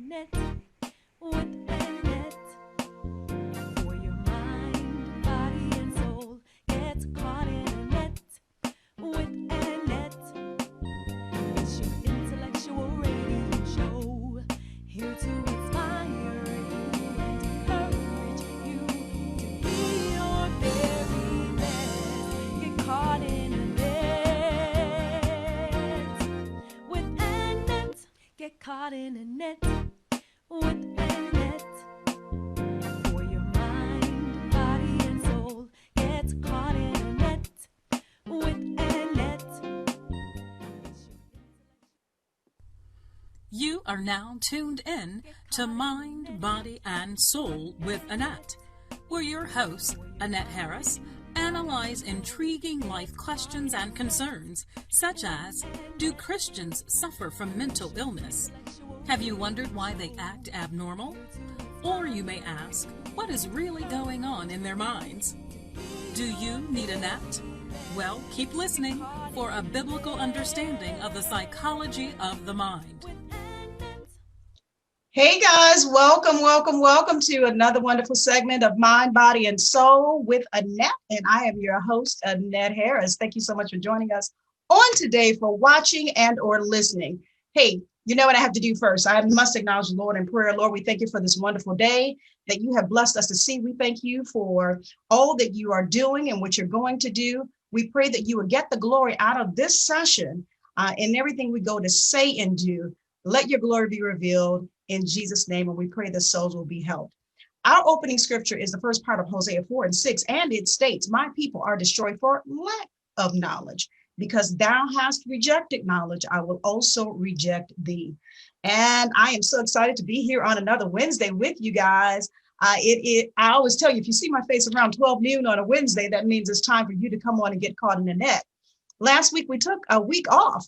net with ANet. For your mind, body, and soul, get caught in a net with ANet. It's your intellectual radio show, here to inspire you and encourage you to be your very best. Get caught in a net with ANet. Get caught in a net with ANet. For your mind, body, and soul, get caught in a net with ANet. You are now tuned in to Mind, Body, and Soul with ANet, where your hosts, Annette Harris, analyze intriguing life questions and concerns, such as, do Christians suffer from mental illness? Have you wondered why they act abnormal? Or you may ask, what is really going on in their minds? Do you need ANet? Well, keep listening for a biblical understanding of the psychology of the mind. Hey guys, welcome to another wonderful segment of Mind, Body, and Soul with ANet. And I am your host, Annette Harris. Thank you so much for joining us on today, for watching and or listening. Hey, you know what I have to do first? I must acknowledge the Lord in prayer. Lord, we thank you for this wonderful day that you have blessed us to see. We thank you for all that you are doing and what you're going to do. We pray that you will get the glory out of this session and everything we go to say and do. Let your glory be revealed in Jesus' name, and we pray the souls will be helped. Our opening scripture is the first part of Hosea 4:6, and it states, my people are destroyed for lack of knowledge. Because thou hast rejected knowledge, I will also reject thee. And I am so excited to be here on another Wednesday with you guys. I always tell you, if you see my face around 12 noon on a Wednesday, that means it's time for you to come on and get caught in the net. Last week, we took a week off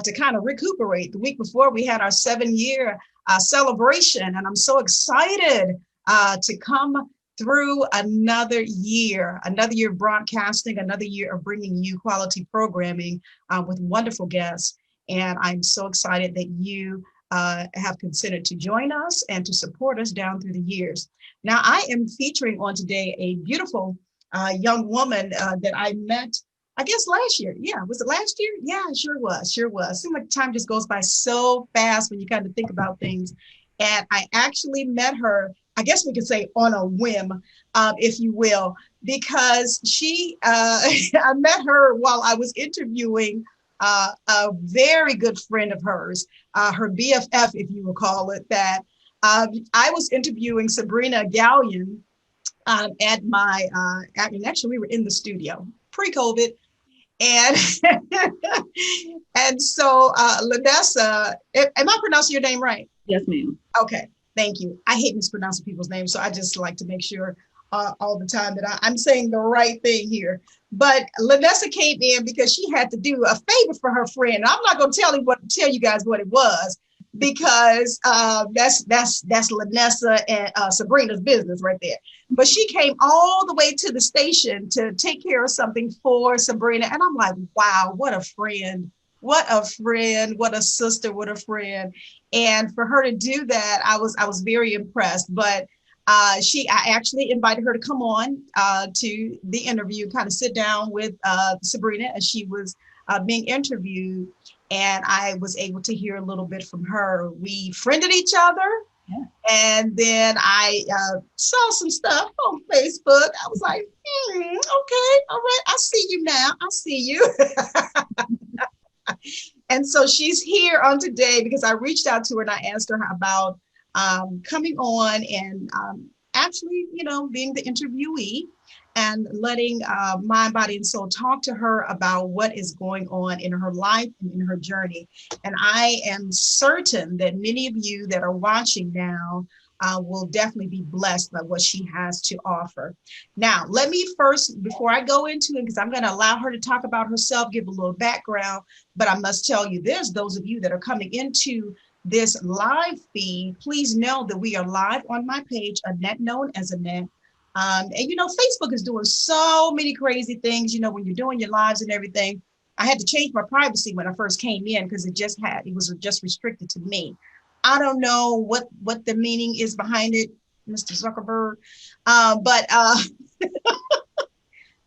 to kind of recuperate. The week before, we had our 7-year celebration, and I'm so excited to come through another year of broadcasting, another year of bringing you quality programming with wonderful guests. And I'm so excited that you have considered to join us and to support us down through the years. Now, I am featuring on today a beautiful young woman that I met, I guess last year. Yeah, was it last year? Yeah, it sure was. Seems like time just goes by so fast when you kind of think about things. And I actually met her, I guess we could say on a whim, if you will, because I met her while I was interviewing a very good friend of hers, her BFF, if you will call it that. I was interviewing Sabrina Gallion at my, actually we were in the studio pre-COVID. And and so Lanessa, am I pronouncing your name right? Yes, ma'am. Okay, thank you. I hate mispronouncing people's names, so I just like to make sure all the time that I'm saying the right thing here. But Lanessa came in because she had to do a favor for her friend. I'm not going to tell you guys what it was, because that's Lanessa and Sabrina's business right there. But she came all the way to the station to take care of something for Sabrina. And I'm like, wow, what a friend, what a sister, what a friend. And for her to do that, I was very impressed. But I actually invited her to come on to the interview, kind of sit down with Sabrina as she was being interviewed. And I was able to hear a little bit from her. We friended each other. Yeah. And then I saw some stuff on Facebook. I was like, okay, all right. I see you now. I see you. And so she's here on today because I reached out to her and I asked her about coming on and actually, being the interviewee and letting Mind, Body, and Soul talk to her about what is going on in her life and in her journey. And I am certain that many of you that are watching now will definitely be blessed by what she has to offer. Now, let me first, before I go into it, because I'm going to allow her to talk about herself, give a little background, but I must tell you, there's those of you that are coming into this live feed. Please know that we are live on my page, ANet, known as ANet. And Facebook is doing so many crazy things, when you're doing your lives and everything. I had to change my privacy when I first came in because it was just restricted to me. I don't know what the meaning is behind it, Mr. Zuckerberg. But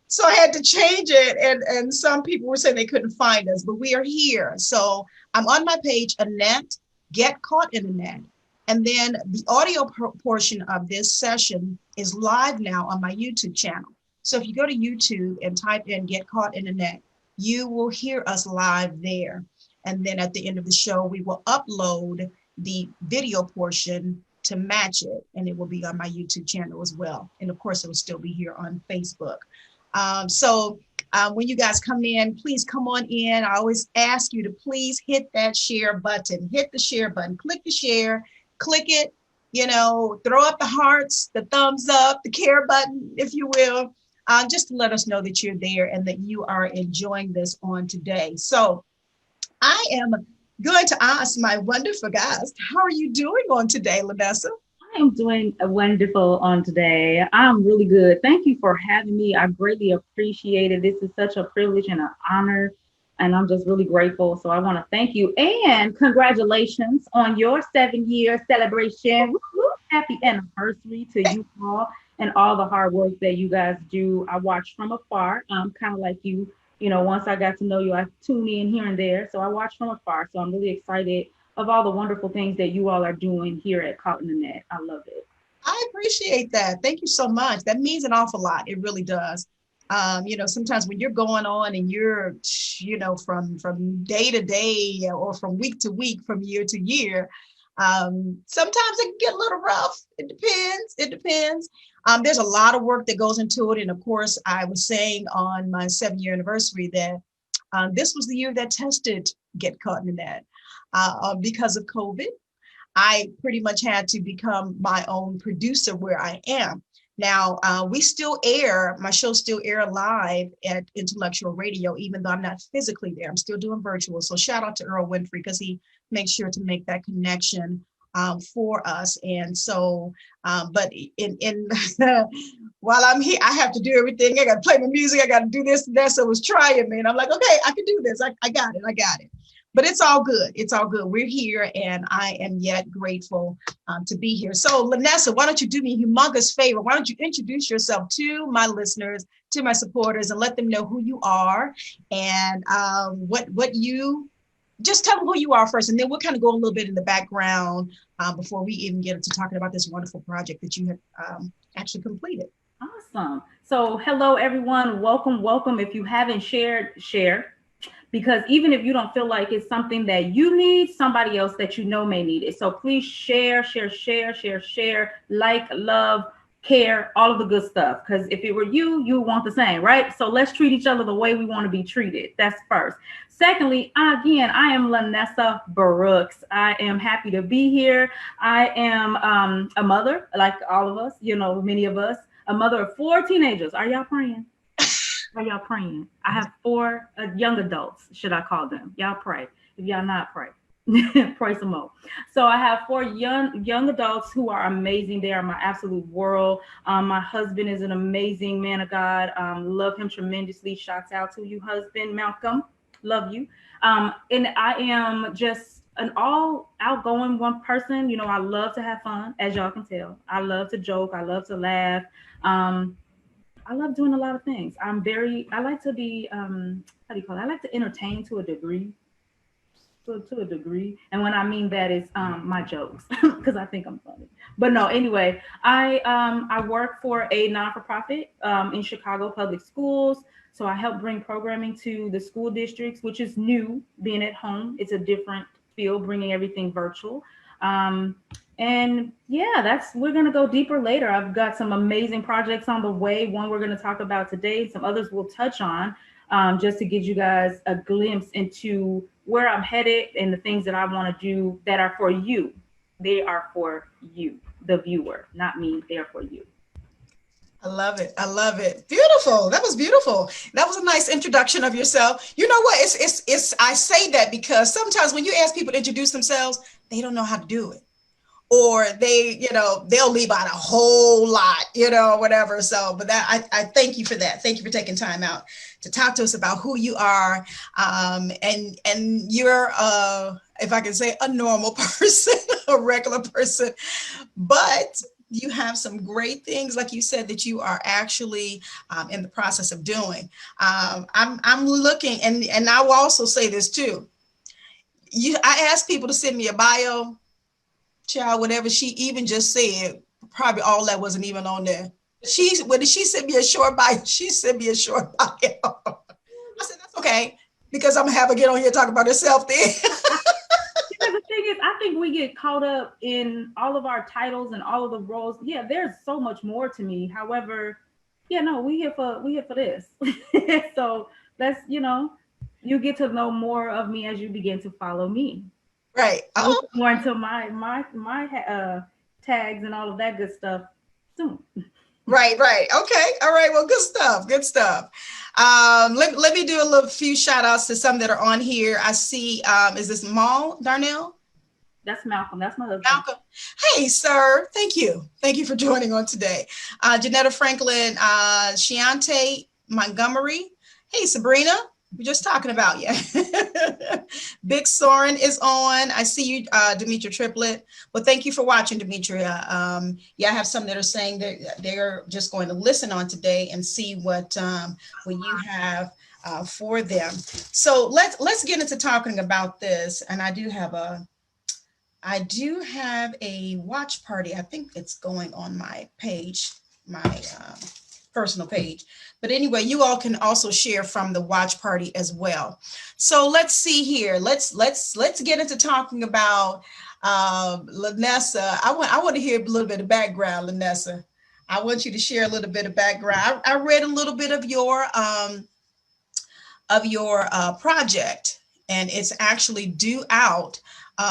so I had to change it, and some people were saying they couldn't find us, but we are here. So I'm on my page, ANet, Get Caught in a Net. And then the audio portion of this session is live now on my YouTube channel. So if you go to YouTube and type in Get Caught in a Net, you will hear us live there. And then at the end of the show, we will upload the video portion to match it, and it will be on my YouTube channel as well. And of course, it will still be here on Facebook. So when you guys come in, please come on in. I always ask you to please hit that share button. Hit the share button. Click the share. Click it. You know, throw up the hearts, the thumbs up, the care button, if you will, just to let us know that you're there and that you are enjoying this on today. So I am going to ask my wonderful guest, how are you doing on today, Lanessa? I am doing wonderful on today. I'm really good. Thank you for having me. I greatly appreciate it. This is such a privilege and an honor, and I'm just really grateful. So I want to thank you, and congratulations on your 7-year celebration. Woo-hoo. Happy anniversary to you all and all the hard work that you guys do. I watch from afar, kind of like you. You know, once I got to know you, I tune in here and there. So I watch from afar. So I'm really excited of all the wonderful things that you all are doing here at getcaughtinAnet. I love it. I appreciate that. Thank you so much. That means an awful lot. It really does. You know, sometimes when you're going on and you're, you know, from day to day or from week to week, from year to year, sometimes it can get a little rough. It depends. It depends. There's a lot of work that goes into it. And of course, I was saying on my 7-year anniversary that this was the year that tested Get Caught in the Net. Because of COVID, I pretty much had to become my own producer where I am. Now, we still air, my shows still air live at Intellectual Radio, even though I'm not physically there. I'm still doing virtual. So shout out to Earl Winfrey, because he makes sure to make that connection for us. And so, but in while I'm here, I have to do everything. I got to play my music. I got to do this and that. So it was trying me. And I'm like, okay, I can do this. I got it. I got it. But it's all good. It's all good. We're here, and I am yet grateful to be here. So, Lanessa, why don't you do me a humongous favor? Why don't you introduce yourself to my listeners, to my supporters, and let them know who you are and what you, just tell them who you are first, and then we'll kind of go a little bit in the background before we even get into talking about this wonderful project that you have actually completed. Awesome. So, hello, everyone. Welcome, welcome. If you haven't shared, share. Because even if you don't feel like it's something that you need, somebody else that you know may need it. So please share, like, love, care, all of the good stuff. Because if it were you, you would want the same, right? So let's treat each other the way we want to be treated. That's first. Secondly, again, I am Lanessa Brooks. I am happy to be here. I am a mother, like all of us, you know, many of us, a mother of 4 teenagers. Are y'all praying? Are y'all praying? I have 4 young adults, should I call them? Y'all pray. If y'all not, pray. Pray some more. So I have 4 young adults who are amazing. They are my absolute world. My husband is an amazing man of God. Love him tremendously. Shouts out to you, husband Malcolm. Love you. And I am just an all outgoing one person. You know, I love to have fun, as y'all can tell. I love to joke. I love to laugh. I love doing a lot of things. I like to be, how do you call it? I like to entertain to a degree. To a degree. And when I mean that is my jokes, because I think I'm funny. But no, anyway, I work for a non-for-profit in Chicago Public Schools. So I help bring programming to the school districts, which is new, being at home. It's a different feel, bringing everything virtual. And yeah, we're going to go deeper later. I've got some amazing projects on the way. One we're going to talk about today. Some others we'll touch on just to give you guys a glimpse into where I'm headed and the things that I want to do that are for you. They are for you, the viewer, not me. They are for you. I love it. I love it. Beautiful. That was beautiful. That was a nice introduction of yourself. You know what? It's I say that because sometimes when you ask people to introduce themselves, they don't know how to do it. Or they, you know, they'll leave out a whole lot, you know, whatever. So, but that I thank you for that. Thank you for taking time out to talk to us about who you are. And you're if I can say, a normal person, a regular person, but you have some great things, like you said, that you are actually in the process of doing. I'm looking, and I will also say this too. I asked people to send me a bio, child, whatever she even just said, probably all that wasn't even on there. When she sent me a short bio, she sent me a short bio. I said, that's okay, because I'm gonna have her get on here and talk about herself then. Because the thing is, I think we get caught up in all of our titles and all of the roles. Yeah, there's so much more to me. However, yeah, no, we here for this. So let's, you get to know more of me as you begin to follow me. Right. I'll get more into my tags and all of that good stuff soon. Right. Okay. All right. Well, good stuff. Let me do a few shout outs to some that are on here. I see, is this Maul Darnell? That's Malcolm. That's my husband. Malcolm. Hey, sir. Thank you. Thank you for joining on today. Janetta Franklin, Shiante Montgomery. Hey, Sabrina. We're just talking about you. Big Soren is on. I see you, Demetria Triplet. Well, thank you for watching, Demetria. I have some that are saying that they're just going to listen on today and see what you have for them. So let's get into talking about this. And I do have a watch party. I think it's going on my page, my personal page. But anyway, you all can also share from the watch party as well. So let's see here. Let's get into talking about Lanessa. I want to hear a little bit of background, Lanessa. I want you to share a little bit of background. I read a little bit of your project, and it's actually due out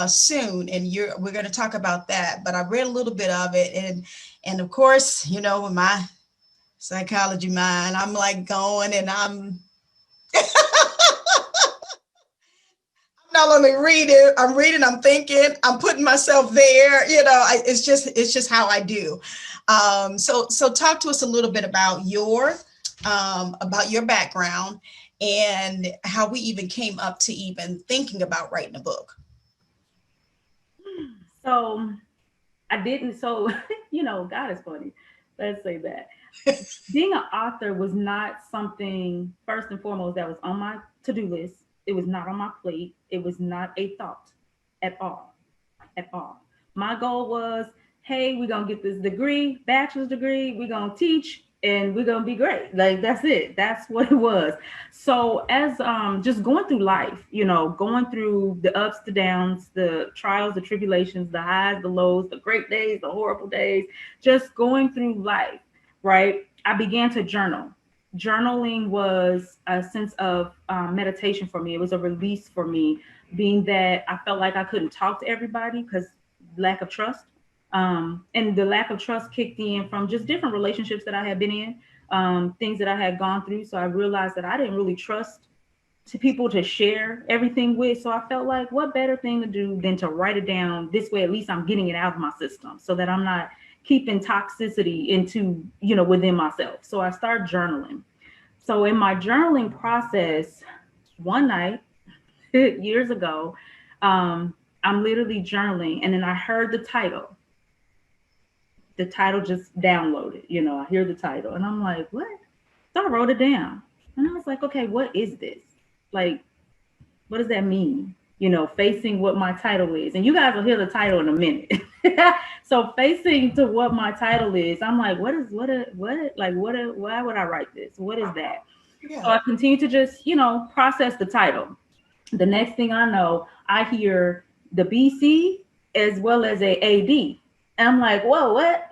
soon, and we're going to talk about that. But I read a little bit of it, and of course, with my psychology mind, I'm like going, and I'm not only reading, I'm thinking, I'm putting myself there. It's just how I do. So talk to us a little bit about your background and how we even came up to even thinking about writing a book. So I didn't. So God is funny. Let's say that. Being an author was not something, first and foremost, that was on my to-do list. It was not on my plate. It was not a thought at all. My goal was, hey, we're going to get this degree, bachelor's degree. We're going to teach and we're going to be great. Like, that's it. That's what it was. So as just going through life, going through the ups, the downs, the trials, the tribulations, the highs, the lows, the great days, the horrible days, just going through life. Right. I began to journal. Journaling was a sense of meditation for me. It was a release for me, being that I felt like I couldn't talk to everybody because lack of trust. And the lack of trust kicked in from just different relationships that I had been in, things that I had gone through. So I realized that I didn't really trust people to share everything with. So I felt like, what better thing to do than to write it down? This way, at least I'm getting it out of my system so that I'm not keeping toxicity into, within myself. So I started journaling. So in my journaling process, one night, years ago, I'm literally journaling, and then I heard the title. The title just downloaded, I hear the title and I'm like, what? So I wrote it down and I was like, okay, what is this? Like, what does that mean? Facing what my title is. And you guys will hear the title in a minute. So facing to what my title is, I'm like, why would I write this? What is that? Yeah. So I continue to just, process the title. The next thing I know, I hear the BC as well as a AD. And I'm like, whoa, what?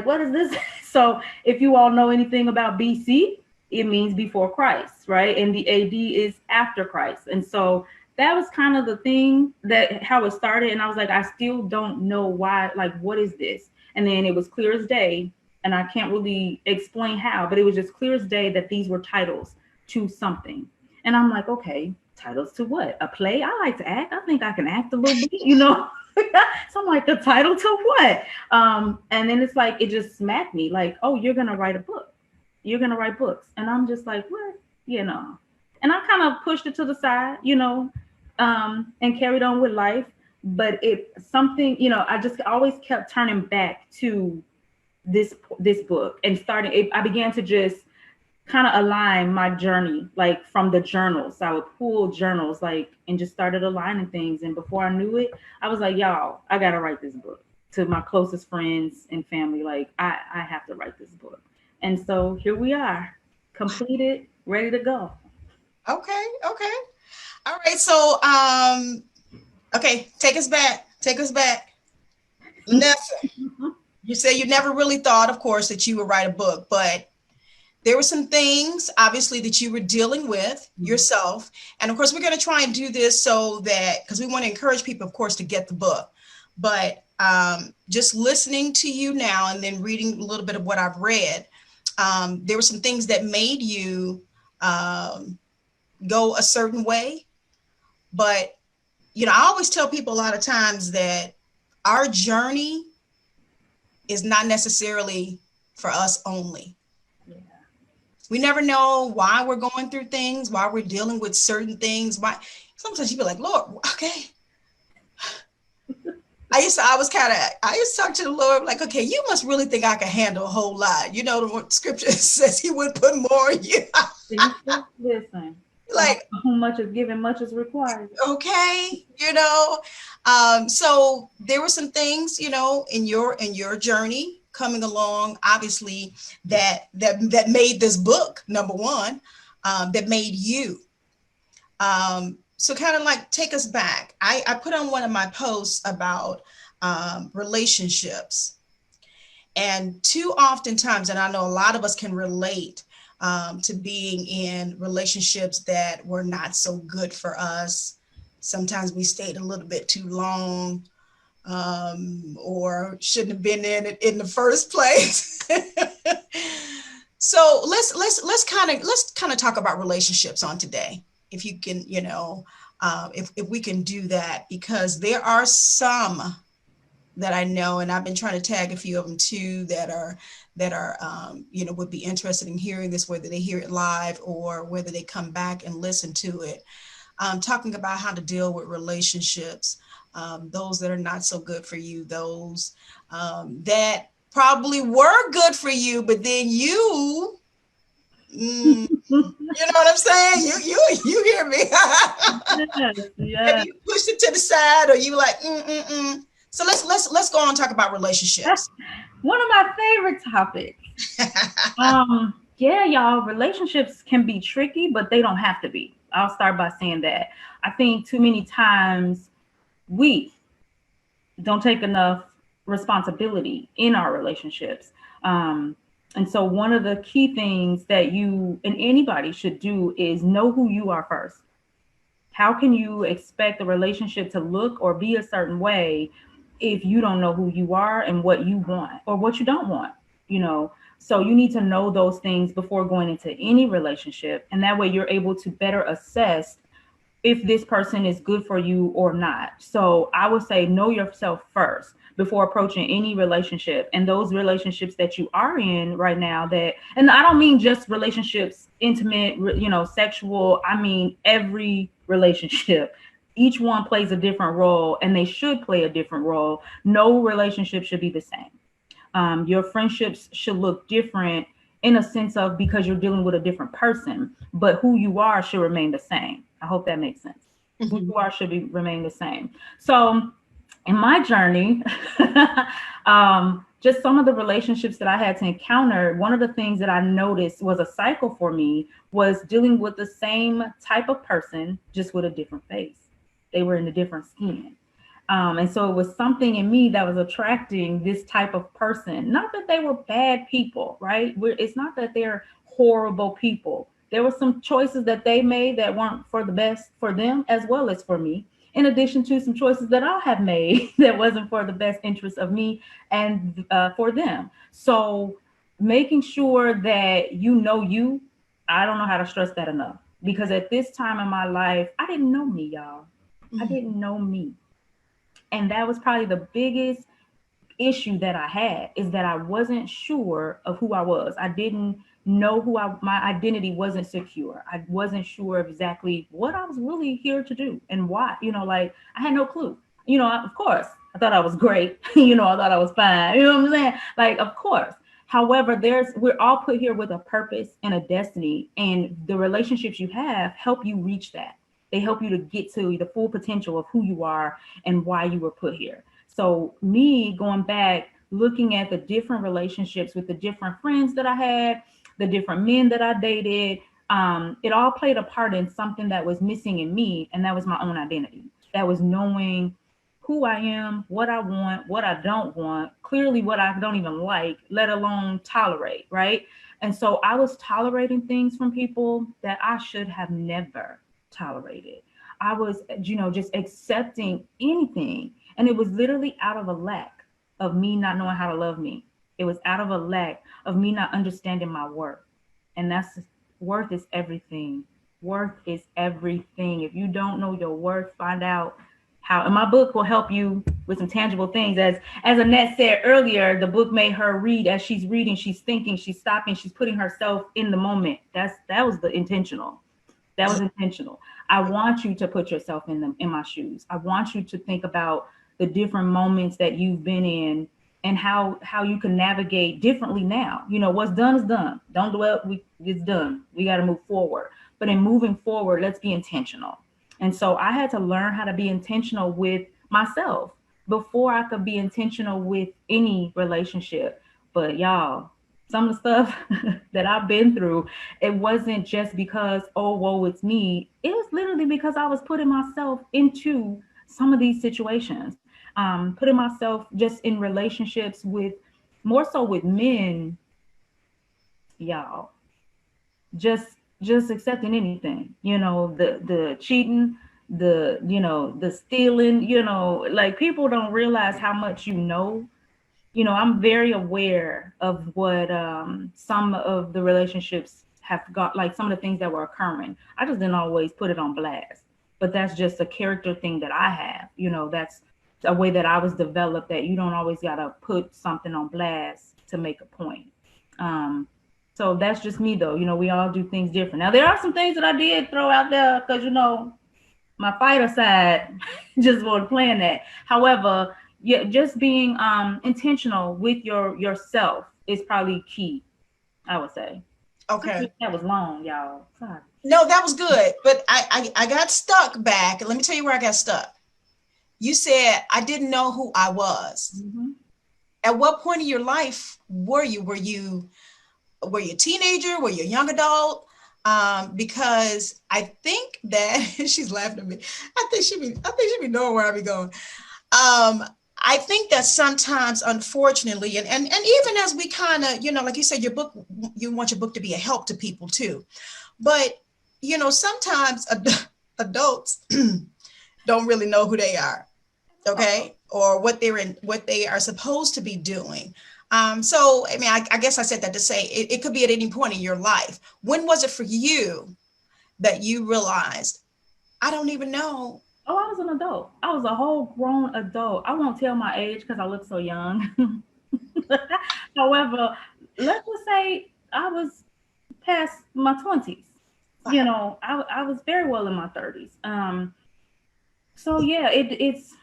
What is this? So if you all know anything about BC, it means before Christ, right? And the AD is after Christ. And so that was kind of the thing, how it started. And I was like, I still don't know why, what is this? And then it was clear as day. And I can't really explain how, but it was just clear as day that these were titles to something. And I'm like, okay, titles to what? A play? I like to act. I think I can act a little bit, So I'm like, the title to what? And then it's like, it just smacked me like, oh, you're going to write a book. You're going to write books. And I'm just like, what? And I kind of pushed it to the side, and carried on with life. But it something, I just always kept turning back to this book and I began to just kind of align my journey, like from the journals. I would pull journals, like, and just started aligning things. And before I knew it, I was like, y'all, I gotta write this book. To my closest friends and family, like, I have to write this book. And so here we are, completed, ready to go. Okay. All right. So, okay, take us back. Lanessa, you say you never really thought, of course, that you would write a book, but there were some things, obviously, that you were dealing with yourself. And of course, we're going to try and do this so that, because we want to encourage people, of course, to get the book. But just listening to you now and then reading a little bit of what I've read, there were some things that made you go a certain way. But, I always tell people a lot of times that our journey is not necessarily for us only. We never know why we're going through things, why we're dealing with certain things. Why sometimes you be like, Lord, okay. I used to talk to the Lord like, okay, you must really think I can handle a whole lot. The scripture says he would put more in you. Listen, like, who much is given, much is required. Okay. So there were some things, in your journey coming along, obviously, that made this book, number one, that made you. So kind of like take us back. I put on one of my posts about relationships, and too oftentimes, and I know a lot of us can relate to being in relationships that were not so good for us. Sometimes we stayed a little bit too long, or shouldn't have been in the first place. So let's kind of talk about relationships on today, if you can, if we can do that, because there are some that I know, and I've been trying to tag a few of them too, that are would be interested in hearing this, whether they hear it live or whether they come back and listen to it. Talking about how to deal with relationships, those that are not so good for you, those that probably were good for you, but then you know what I'm saying? You hear me? Yes. Maybe you pushed it to the side, or you like, So let's go on and talk about relationships. One of my favorite topics. Yeah, y'all, relationships can be tricky, but they don't have to be. I'll start by saying that. I think too many times we don't take enough responsibility in our relationships. And so one of the key things that you and anybody should do is know who you are first. How can you expect a relationship to look or be a certain way if you don't know who you are and what you want or what you don't want, So you need to know those things before going into any relationship. And that way you're able to better assess if this person is good for you or not. So I would say know yourself first before approaching any relationship. And those relationships that you are in right now, and I don't mean just relationships, intimate, sexual. I mean, every relationship. Each one plays a different role, and they should play a different role. No relationship should be the same. Your friendships should look different in a sense of because you're dealing with a different person, but who you are should remain the same. I hope that makes sense. Mm-hmm. Who you are should remain the same. So in my journey, just some of the relationships that I had to encounter, one of the things that I noticed was a cycle for me was dealing with the same type of person, just with a different face. They were in a different skin. And so it was something in me that was attracting this type of person. Not that they were bad people, right? It's not that they're horrible people. There were some choices that they made that weren't for the best for them as well as for me, in addition to some choices that I have made that wasn't for the best interest of me and for them. So making sure that you, I don't know how to stress that enough, because at this time in my life, I didn't know me, y'all. I didn't know me. And that was probably the biggest issue that I had, is that I wasn't sure of who I was. I didn't know my identity wasn't secure. I wasn't sure exactly what I was really here to do and why, like I had no clue. Of course, I thought I was great. I thought I was fine. You know what I'm saying? Like, of course. However, we're all put here with a purpose and a destiny, and the relationships you have help you reach that. They help you to get to the full potential of who you are and why you were put here. So me going back, looking at the different relationships with the different friends that I had, the different men that I dated, it all played a part in something that was missing in me, and that was my own identity. That was knowing who I am, what I want, what I don't want, clearly what I don't even like, let alone tolerate, right? And so I was tolerating things from people that I should have never tolerated. I was, just accepting anything. And it was literally out of a lack of me not knowing how to love me. It was out of a lack of me not understanding my worth. And worth is everything. Worth is everything. If you don't know your worth, find out how. And my book will help you with some tangible things. As ANet said earlier, the book made her read. As she's reading, she's thinking, she's stopping, she's putting herself in the moment. That was the intentional. That was intentional. I want you to put yourself in my shoes. I want you to think about the different moments that you've been in and how you can navigate differently now. What's done is done. Don't dwell. It's done. We got to move forward. But in moving forward, let's be intentional. And so I had to learn how to be intentional with myself before I could be intentional with any relationship. But y'all, some of the stuff that I've been through, it wasn't just because, oh, whoa, it's me. It was literally because I was putting myself into some of these situations, putting myself just in relationships with, more so with men, y'all, just accepting anything, the cheating, the stealing, like people don't realize how much I'm very aware of what some of the relationships have got, like some of the things that were occurring. I just didn't always put it on blast, but that's just a character thing that I have. That's a way that I was developed, that you don't always got to put something on blast to make a point. So that's just me though. We all do things different. Now there are some things that I did throw out there because, my fighter side just wasn't playing that. However, yeah, just being intentional with yourself is probably key, I would say. Okay. That was long, y'all. Sorry. No, that was good. But I got stuck back. Let me tell you where I got stuck. You said I didn't know who I was. Mm-hmm. At what point in your life were you? Were you a teenager? Were you a young adult? Because I think that she's laughing at me. I think she be knowing where I be going. I think that sometimes, unfortunately, and even as we kind of, like you said, you want your book to be a help to people too. But, sometimes adults don't really know who they are, okay, or what they are supposed to be doing. So, I mean, I guess I said that to say it could be at any point in your life. When was it for you that you realized, I don't even know? Oh, I was an adult. I was a whole grown adult. I won't tell my age because I look so young. However, let's just say I was past my 20s. I was very well in my 30s. So yeah, it's,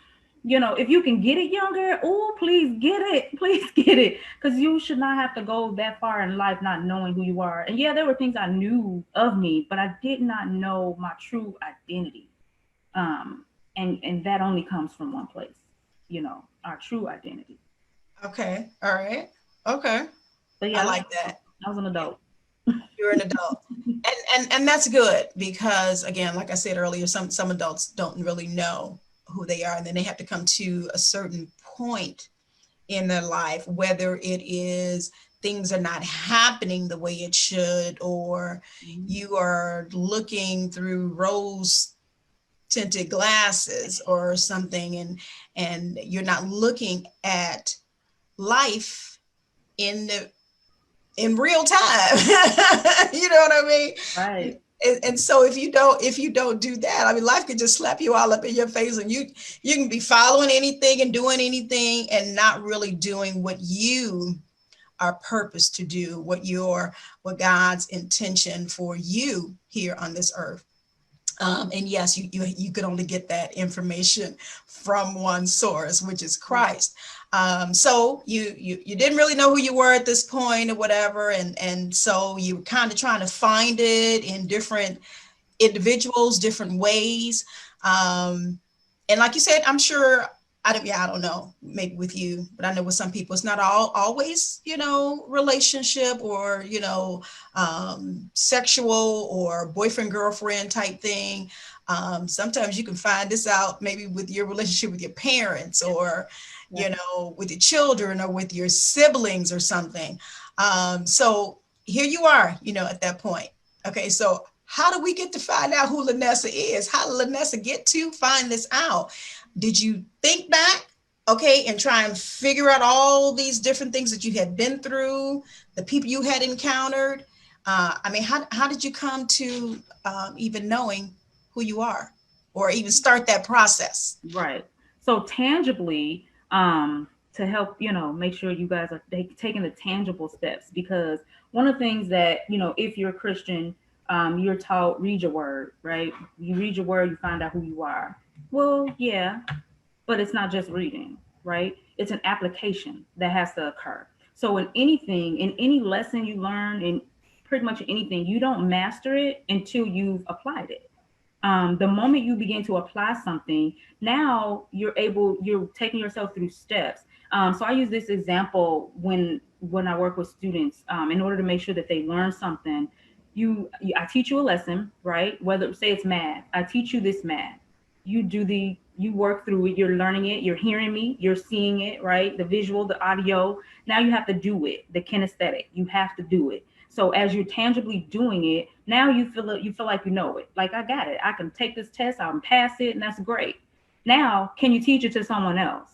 if you can get it younger, please get it. Because you should not have to go that far in life not knowing who you are. And yeah, there were things I knew of me, but I did not know my true identity. And that only comes from one place, our true identity. Okay. All right. Okay. But yeah, I like that. I was an adult. You're an adult. And that's good because, again, like I said earlier, some adults don't really know who they are, and then they have to come to a certain point in their life, whether it is things are not happening the way it should, or you are looking through rose tinted glasses or something, and you're not looking at life in real time. You know what I mean? Right. And so if you don't do that, I mean, life could just slap you all up in your face, and you can be following anything and doing anything and not really doing what you our purpose to do, what God's intention for you here on this earth. And yes, you could only get that information from one source, which is Christ. So you didn't really know who you were at this point or whatever, and so you were kind of trying to find it in different individuals, different ways. And like you said, I'm sure, I don't know, maybe with you, but I know with some people, it's not always, relationship or, sexual or boyfriend, girlfriend type thing. Sometimes you can find this out maybe with your relationship with your parents or, with your children or with your siblings or something. So here you are, at that point. Okay, so how do we get to find out who Lanessa is? How did Lanessa get to find this out? Did you think back, okay, and try and figure out all these different things that you had been through, the people you had encountered? How did you come to even knowing who you are or even start that process? Right. So tangibly, to help, make sure you guys are taking the tangible steps, because one of the things that, if you're a Christian, you're taught, read your word, right? You read your word, you find out who you are. Well, yeah, but it's not just reading, right? It's an application that has to occur. So in anything, in any lesson you learn, in pretty much anything, you don't master it until you've applied it. The moment you begin to apply something, now you're taking yourself through steps. So I use this example when I work with students, in order to make sure that they learn something. I teach you a lesson, right? Whether say it's math, I teach you this math. You work through it, you're learning it, you're hearing me, you're seeing it, right? The visual, the audio. Now you have to do it, the kinesthetic, you have to do it. So as you're tangibly doing it, now you feel like you know it. Like, I got it. I can take this test, I can pass it, and that's great. Now, can you teach it to someone else?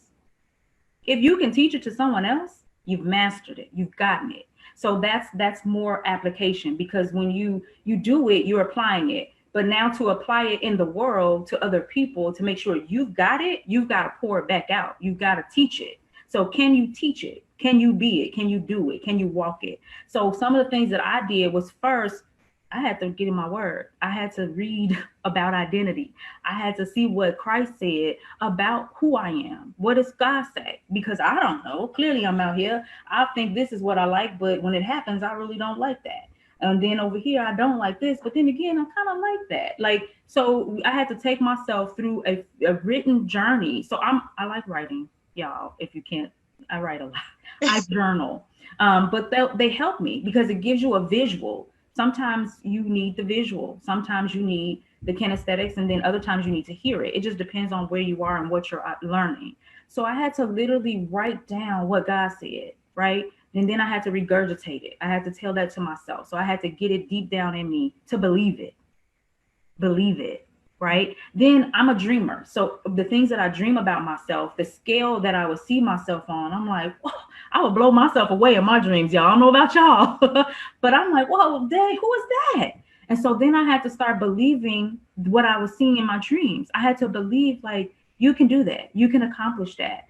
If you can teach it to someone else, you've mastered it, you've gotten it. So that's more application, because when you do it, you're applying it. But now to apply it in the world to other people, to make sure you've got it, you've got to pour it back out. You've got to teach it. So can you teach it? Can you be it? Can you do it? Can you walk it? So some of the things that I did was, first, I had to get in my word. I had to read about identity. I had to see what Christ said about who I am. What does God say? Because I don't know. Clearly I'm out here. I think this is what I like, but when it happens, I really don't like that. And then over here, I don't like this, but then again, I kind of like that. Like, so I had to take myself through a written journey. So I like writing, y'all. If you can't, I write a lot. I journal, but they help me because it gives you a visual. Sometimes you need the visual. Sometimes you need the kinesthetics, and then other times you need to hear it. It just depends on where you are and what you're learning. So I had to literally write down what God said, right? And then I had to regurgitate it. I had to tell that to myself. So I had to get it deep down in me to believe it, right? Then I'm a dreamer. So the things that I dream about myself, the scale that I would see myself on, I'm like, whoa, I would blow myself away in my dreams, y'all. I don't know about y'all, but I'm like, whoa, dang, who is that? And so then I had to start believing what I was seeing in my dreams. I had to believe, like, you can do that. You can accomplish that.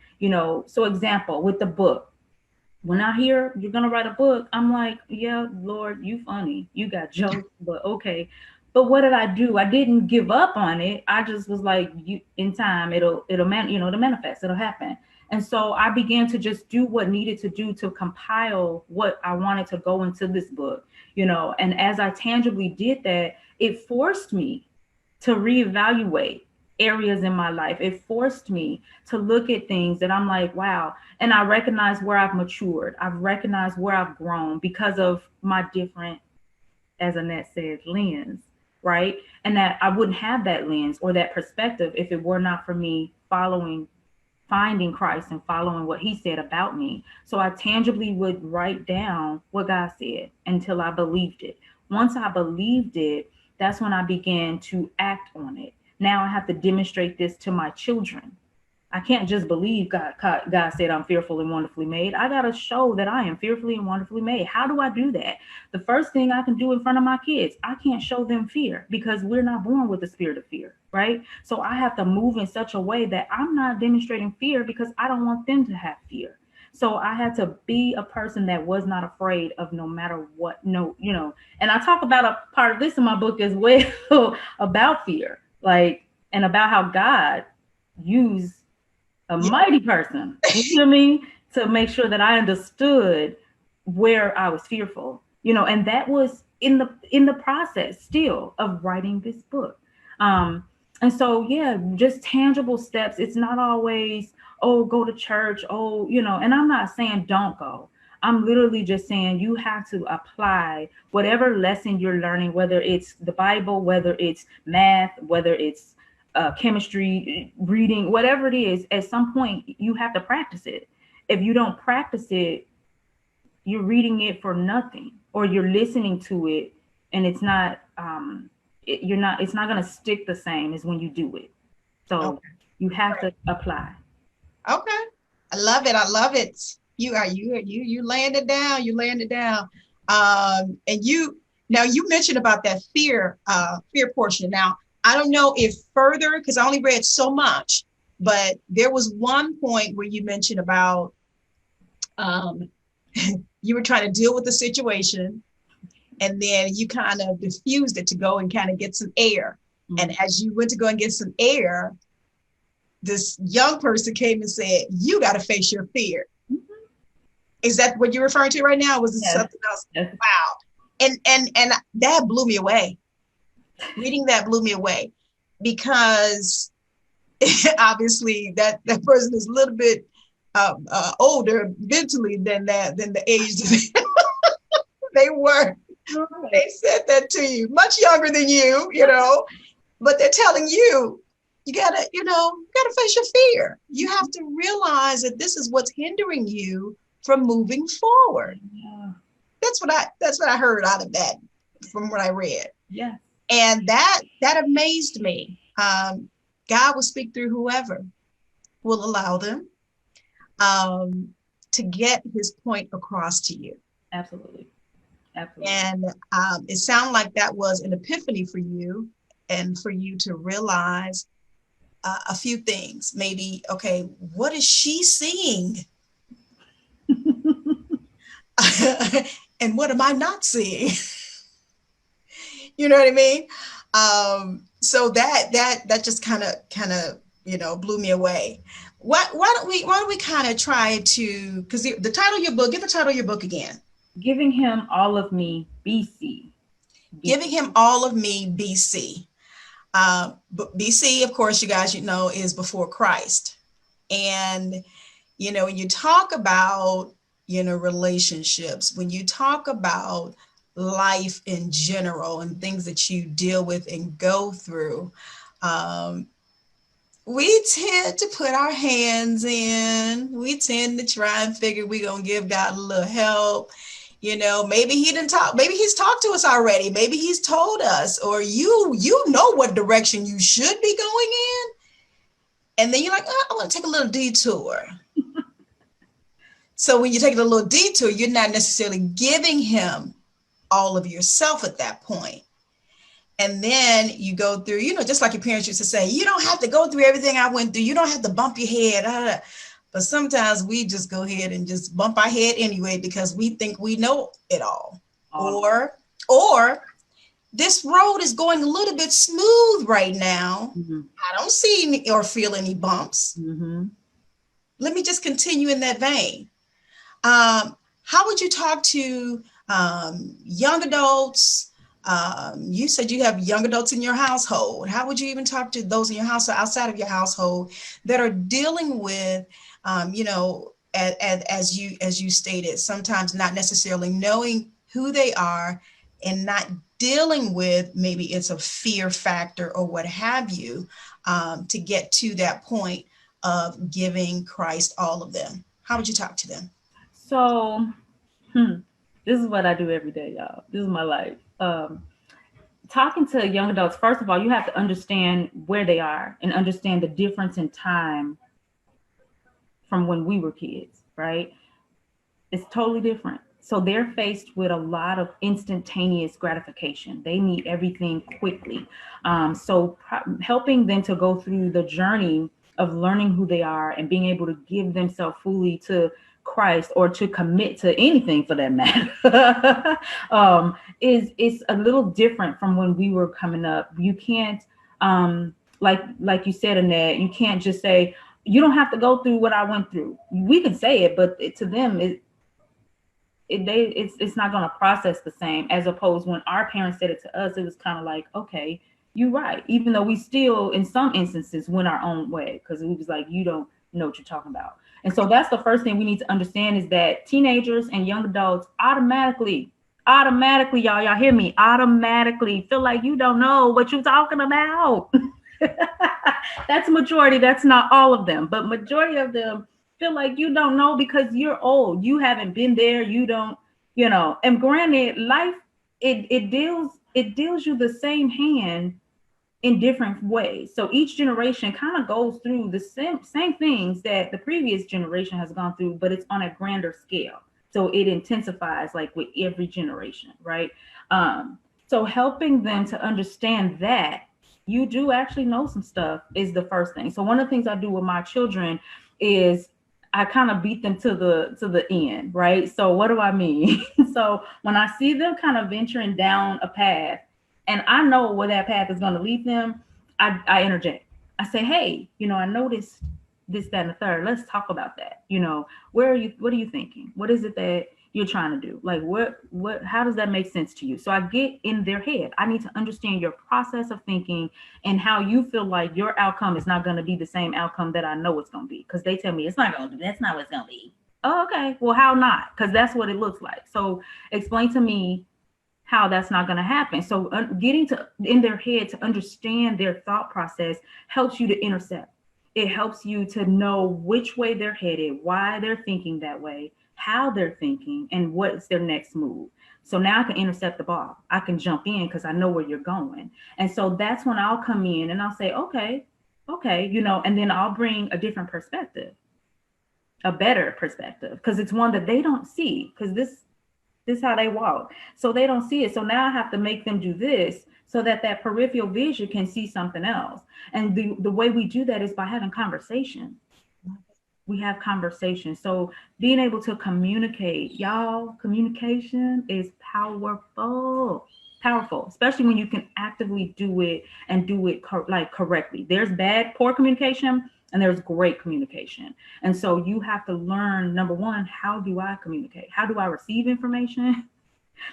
So example, with the book. When I hear you're going to write a book, I'm like, yeah, Lord, you funny. You got jokes, but okay. But what did I do? I didn't give up on it. I just was like, in time, it'll manifest, it'll happen. And so I began to just do what needed to do to compile what I wanted to go into this book, and as I tangibly did that, it forced me to reevaluate areas in my life. It forced me to look at things that I'm like, wow. And I recognize where I've matured. I've recognized where I've grown because of my different, as Annette said, lens, right? And that I wouldn't have that lens or that perspective if it were not for me finding Christ and following what he said about me. So I tangibly would write down what God said until I believed it. Once I believed it, that's when I began to act on it. Now I have to demonstrate this to my children. I can't just believe God said I'm fearfully and wonderfully made. I got to show that I am fearfully and wonderfully made. How do I do that? The first thing I can do in front of my kids, I can't show them fear because we're not born with the spirit of fear, right? So I have to move in such a way that I'm not demonstrating fear because I don't want them to have fear. So I had to be a person that was not afraid of no matter what. No, and I talk about a part of this in my book as well about fear, like, and about how God used a mighty person, you know what I mean, to make sure that I understood where I was fearful, and that was in the process still of writing this book. And so, yeah, just tangible steps. It's not always, oh, go to church, oh, and I'm not saying don't go. I'm literally just saying you have to apply whatever lesson you're learning, whether it's the Bible, whether it's math, whether it's chemistry, reading, whatever it is. At some point, you have to practice it. If you don't practice it, you're reading it for nothing, or you're listening to it, and it's not. It's not going to stick the same as when you do it. So you have to apply. Okay. I love it. I love it. You laying it down. You laying it down. And you mentioned about that fear portion. Now, I don't know if further, because I only read so much, but there was one point where you mentioned about you were trying to deal with the situation, and then you kind of diffused it to go and kind of get some air. Mm-hmm. And as you went to go and get some air, this young person came and said, you got to face your fear. Mm-hmm. Is that what you're referring to right now? Was it something else? Yes. Wow. And that blew me away. Reading that blew me away, because obviously that person is a little bit older mentally than the age they were. They said that to you, much younger than you, but they're telling you, you gotta face your fear. You have to realize that this is what's hindering you from moving forward. Yeah. That's what I heard out of that from what I read. Yeah. And that amazed me. God will speak through whoever will allow them to get his point across to you. Absolutely. And it sounded like that was an epiphany for you, and for you to realize a few things. Maybe, okay, what is she seeing? And what am I not seeing? You know what I mean? So that just kind of blew me away. Why don't we kind of try to, because the title of your book, give the title of your book again. Giving him all of me, BC. Giving him all of me, BC. But BC, of course, you guys, is before Christ. And, when you talk about, relationships, when you talk about life in general and things that you deal with and go through, we tend to put our hands in. We tend to try and figure we're going to give God a little help. Maybe he didn't talk, maybe he's talked to us already. Maybe he's told us, or you know what direction you should be going in. And then you're like, I want to take a little detour. So when you take a little detour, you're not necessarily giving him all of yourself at that point. And then you go through, just like your parents used to say, you don't have to go through everything I went through. You don't have to bump your head. But sometimes we just go ahead and just bump our head anyway, because we think we know it all. Or this road is going a little bit smooth right now. Mm-hmm. I don't see or feel any bumps. Mm-hmm. Let me just continue in that vein. How would you talk to young adults? You said you have young adults in your household. How would you even talk to those in your house or outside of your household that are dealing with, as you stated, sometimes not necessarily knowing who they are and not dealing with, maybe it's a fear factor or what have you, to get to that point of giving Christ all of them? How would you talk to them? So, this is what I do every day, y'all. This is my life. Talking to young adults, first of all, you have to understand where they are and understand the difference in time from when we were kids, right? It's totally different. So they're faced with a lot of instantaneous gratification. They need everything quickly. So helping them to go through the journey of learning who they are and being able to give themselves fully to Christ or to commit to anything for that matter is a little different from when we were coming up. You can't like you said, Annette, you can't just say, you don't have to go through what I went through. We can say it, but to them it's not going to process the same, as opposed when our parents said it to us, it was kind of like, okay, you're right, even though we still in some instances went our own way, because it was like, you don't know what you're talking about. And so that's the first thing we need to understand, is that teenagers and young adults automatically, y'all hear me, automatically feel like you don't know what you're talking about. That's majority. That's not all of them, but majority of them feel like you don't know because you're old. You haven't been there. You don't, and granted, life, it deals you the same hand in different ways. So each generation kind of goes through the same things that the previous generation has gone through, but it's on a grander scale. So it intensifies like with every generation, right? So helping them to understand that you do actually know some stuff is the first thing. So one of the things I do with my children is I kind of beat them to the end, right? So what do I mean? So when I see them kind of venturing down a path, and I know where that path is going to lead them, I interject. I say, hey, I noticed this, that, and the third. Let's talk about that. What are you thinking? What is it that you're trying to do? Like, how does that make sense to you? So I get in their head. I need to understand your process of thinking and how you feel like your outcome is not going to be the same outcome that I know it's going to be. Because they tell me it's not going to be, that's not what it's going to be. Oh, okay. Well, how not? Because that's what it looks like. So explain to me how that's not going to happen. So getting in their head to understand their thought process helps you to intercept. It helps you to know which way they're headed, why they're thinking that way, how they're thinking, and what's their next move. So now I can intercept the ball. I can jump in because I know where you're going. And so that's when I'll come in and I'll say, okay, and then I'll bring a different perspective, a better perspective, because it's one that they don't see, because this is how they walk. So they don't see it. So now I have to make them do this so that peripheral vision can see something else. And the way we do that is by having conversation. We have conversation. So being able to communicate, y'all, communication is powerful, especially when you can actively do it and do it correctly. There's poor communication, and there's great communication. And so you have to learn, number one, how do I communicate? How do I receive information?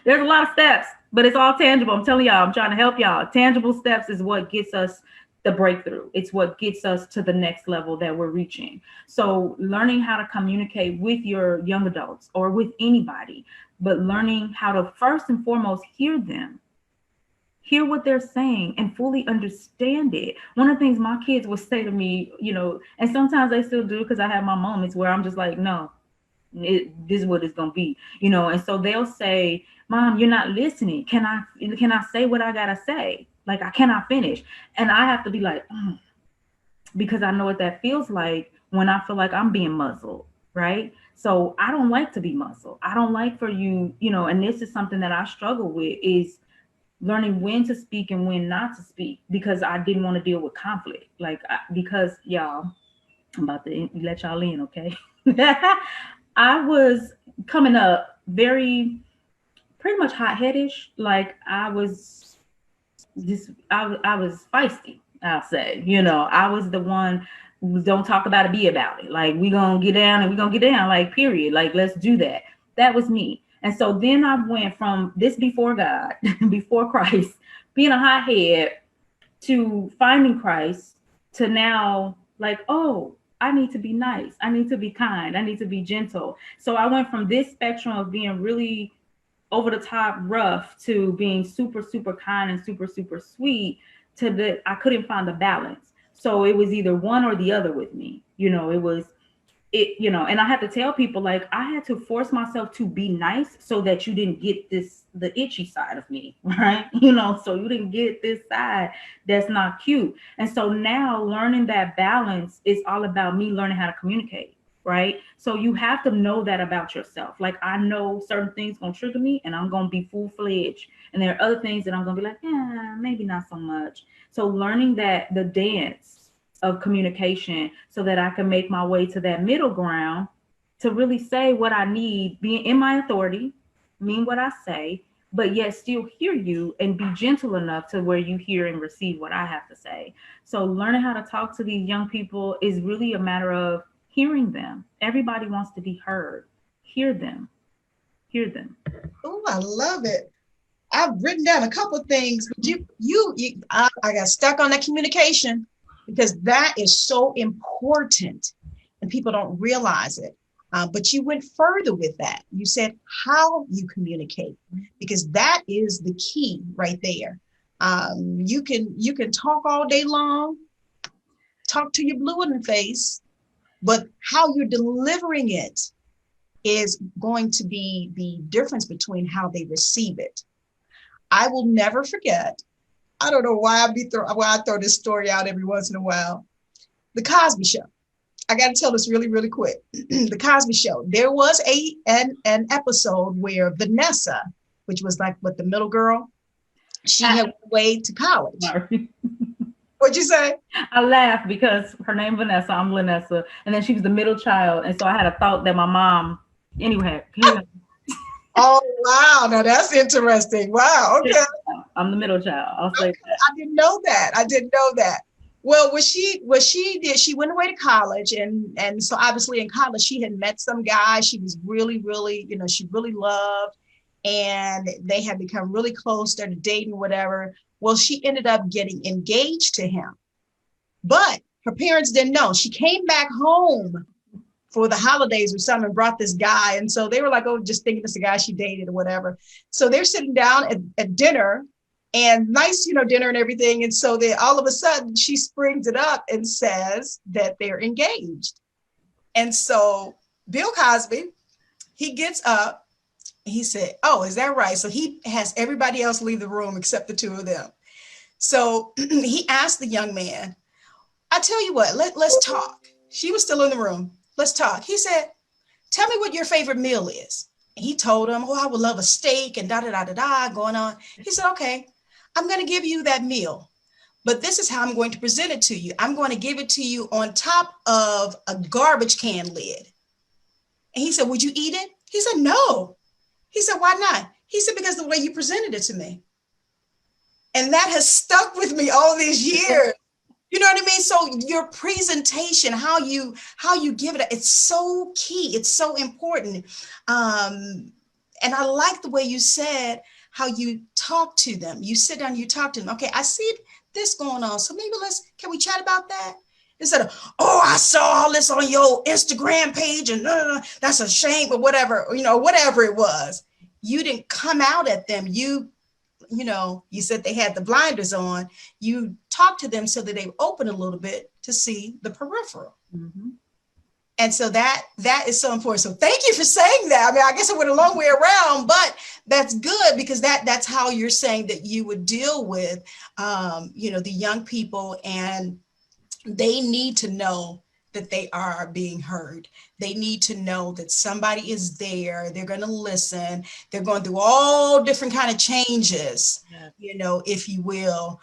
There's a lot of steps, but it's all tangible. I'm telling y'all, I'm trying to help y'all. Tangible steps is what gets us the breakthrough. It's what gets us to the next level that we're reaching. So learning how to communicate with your young adults or with anybody, but learning how to first and foremost hear them. Hear what they're saying and fully understand it. One of the things my kids would say to me, and sometimes they still do, because I have my moments where I'm just like, no, this is what it's gonna be, and so they'll say, Mom, you're not listening. Can I say what I gotta say? Like, I cannot finish. And I have to be like, because I know what that feels like when I feel like I'm being muzzled, right? So I don't like to be muzzled. I don't like for you, and this is something that I struggle with, is learning when to speak and when not to speak, because I didn't want to deal with conflict. Because y'all, I'm about to let y'all in, okay? I was coming up pretty much hot-headish. Like I was feisty, I'll say. I was the one who don't talk about it, be about it. Like, we gonna get down and we gonna get down, like, period. Like, let's do that. That was me. And so then I went from this before God, before Christ, being a hothead, to finding Christ, to now like, oh, I need to be nice. I need to be kind. I need to be gentle. So I went from this spectrum of being really over the top rough to being super, super kind and super, super sweet, to I couldn't find the balance. So it was either one or the other with me. And I had to tell people, like, I had to force myself to be nice so that you didn't get the itchy side of me, right? So you didn't get this side that's not cute. And so now learning that balance is all about me learning how to communicate, right? So you have to know that about yourself. Like, I know certain things gonna trigger me and I'm gonna be full-fledged. And there are other things that I'm gonna be like, maybe not so much. So learning that the dance of communication so that I can make my way to that middle ground to really say what I need, being in my authority, mean what I say, but yet still hear you and be gentle enough to where you hear and receive what I have to say. So learning how to talk to these young people is really a matter of hearing them. Everybody wants to be heard. Hear them. Hear them. Oh, I love it. I've written down a couple of things. I got stuck on that communication because that is so important and people don't realize it. But you went further with that. You said how you communicate, because that is the key right there. You can talk all day long, talk to your blue in the face, but how you're delivering it is going to be the difference between how they receive it. I will never forget. I don't know why I throw this story out every once in a while. The Cosby Show. I got to tell this really, really quick. The Cosby Show. There was an episode where Vanessa, which was like the middle girl, she had went away to college. Sorry. What'd you say? I laughed because her name Vanessa, I'm Lanessa, and then she was the middle child, and so I had a thought that my mom. Anyway. Oh wow! Now that's interesting. Wow. Okay. I'm the middle child. I'll say that. I didn't know that. Well, what she did, she went away to college, and so obviously in college she had met some guy she was really, really, she really loved, and they had become really close, started dating, whatever. Well, she ended up getting engaged to him, but her parents didn't know. She came back home for the holidays or something and brought this guy, and so they were like, oh, just thinking it's the guy she dated or whatever. So they're sitting down at dinner. And nice, dinner and everything. And so then all of a sudden she springs it up and says that they're engaged. And so Bill Cosby, he gets up, he said, oh, is that right? So he has everybody else leave the room except the two of them. So he asked the young man, I tell you what, let's talk. She was still in the room. Let's talk. He said, tell me what your favorite meal is. And he told him, oh, I would love a steak and da-da-da-da-da going on. He said, okay. I'm going to give you that meal, but this is how I'm going to present it to you. I'm going to give it to you on top of a garbage can lid. And he said, would you eat it? He said, no. He said, why not? He said, because the way you presented it to me. And that has stuck with me all these years. You know what I mean? So your presentation, how you give it, it's so key. It's so important. And I like the way you said, how you talk to them. You sit down, you talk to them. Okay, I see this going on. So maybe can we chat about that? Instead of, oh, I saw all this on your Instagram page and that's a shame or whatever, whatever it was. You didn't come out at them. You said they had the blinders on. You talked to them so that they open a little bit to see the peripheral. Mm-hmm. And so that is so important. So thank you for saying that. I mean, I guess it went a long way around, but that's good because that's how you're saying that you would deal with, the young people, and they need to know that they are being heard. They need to know that somebody is there. They're going to listen. They're going through all different kind of changes, if you will,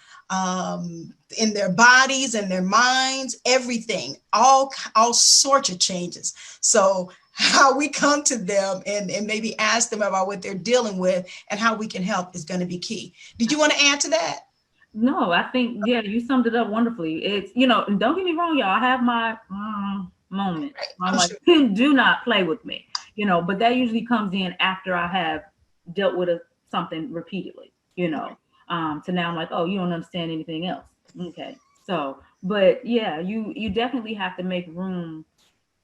in their bodies and their minds, everything, all sorts of changes. So how we come to them and maybe ask them about what they're dealing with and how we can help is going to be key. Did you want to add to that? No, I think, you summed it up wonderfully. It's, don't get me wrong, y'all. I have my moment. Right. I'm like, sure. Do not play with me, but that usually comes in after I have dealt with something repeatedly, to now I'm like, oh, you don't understand anything else. Okay. So, but yeah, you definitely have to make room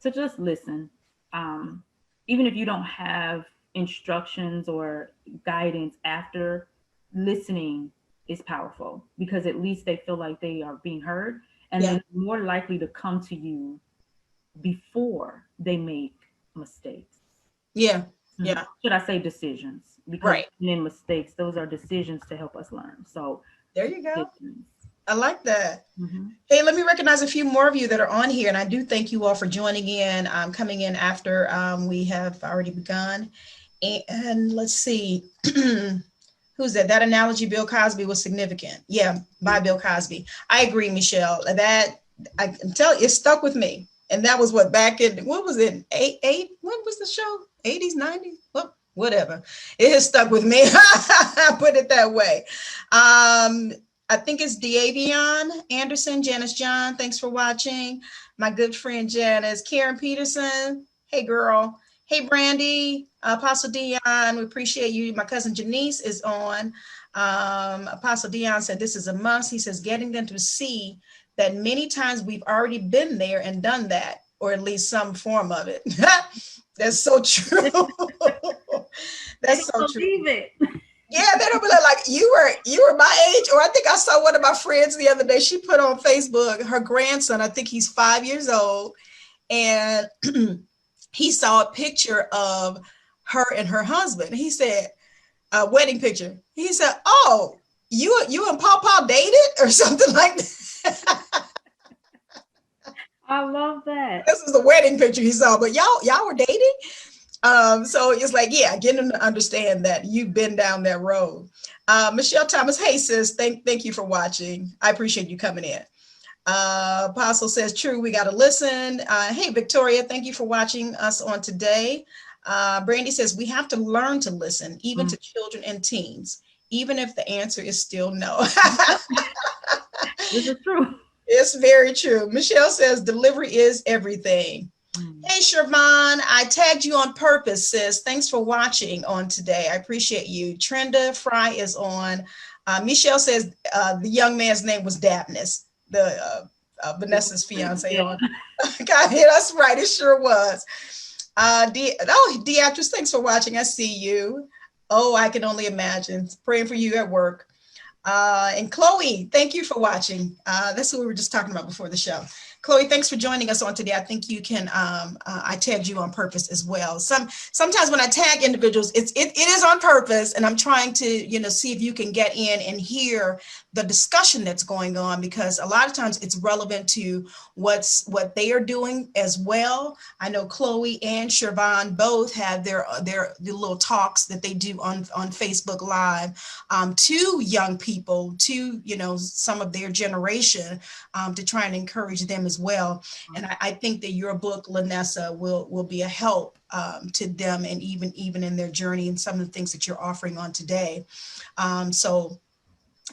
to just listen. Even if you don't have instructions or guidance after, listening is powerful because at least they feel like they are being heard, and they're more likely to come to you before they make mistakes. Yeah. Yeah. Should I say decisions? Because in mistakes, those are decisions to help us learn. So there you go. I like that. Mm-hmm. Hey, let me recognize a few more of you that are on here. And I do thank you all for joining in, coming in after we have already begun. And let's see. Who's that? That analogy, Bill Cosby, was significant. Yeah, by Bill Cosby. I agree, Michelle. That I can tell it stuck with me. And that was what, back in, what was it, what was the show? 80s, 90s? Well, whatever. It has stuck with me. I put it that way. I think it's Diavion Anderson, Janice John. Thanks for watching. My good friend Janice. Karen Peterson. Hey, girl. Hey, Brandy. Apostle Dion. We appreciate you. My cousin Janice is on. Apostle Dion said this is a must. He says getting them to see that many times we've already been there and done that, or at least some form of it. That's so true. That's so true. Believe it. Yeah, they don't be like you were my age. Or I think I saw one of my friends the other day. She put on Facebook her grandson. I think he's 5 years old, and he saw a picture of her and her husband. He said, a wedding picture. He said, "Oh, you and Paw dated or something like that." I love that. This is the wedding picture he saw, but y'all were dating. So it's like, yeah, getting them to understand that you've been down that road. Michelle Thomas, hey sis, thank you for watching. I appreciate you coming in. Apostle says, true, we got to listen. Hey, Victoria, thank you for watching us on today. Brandy says, we have to learn to listen, even to children and teens, even if the answer is still no. This is true. It's very true. Michelle says, delivery is everything. Hey, Shervon, I tagged you on purpose, sis. Thanks for watching on today. I appreciate you. Trenda Fry is on. Michelle says the young man's name was Dabness, the Vanessa's fiance. Yeah. God, yeah, that's right. It sure was. Deatrice, thanks for watching. I see you. Oh, I can only imagine. Praying for you at work. And Chloe, thank you for watching. That's what we were just talking about before the show. Chloe, thanks for joining us on today. I think you can, I tagged you on purpose as well. Sometimes when I tag individuals, it is on purpose, and I'm trying to, see if you can get in and hear the discussion that's going on, because a lot of times it's relevant to what they are doing as well. I know Chloe and Shervon both have their little talks that they do on Facebook Live to young people, to, some of their generation, to try and encourage them as well. And I think that your book, Lanessa, will be a help to them, and even in their journey and some of the things that you're offering on today. So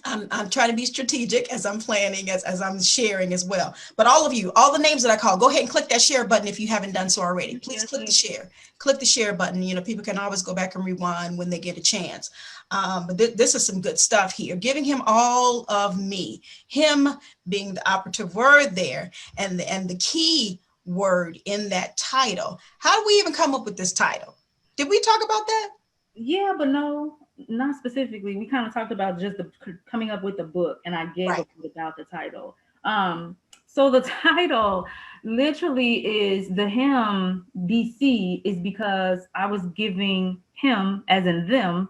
I'm trying to be strategic as I'm planning, as I'm sharing as well. But all of you, all the names that I call, go ahead and click that share button if you haven't done so already. Please click the share. Click the share button. People can always go back and rewind when they get a chance. But this is some good stuff here. Giving him all of me. Him being the operative word there, and the key word in that title. How did we even come up with this title? Did we talk about that? Yeah, but no. Not specifically. We kind of talked about just coming up with the book, and I gave a bit about the title. So the title literally is the him BC is because I was giving him, as in them,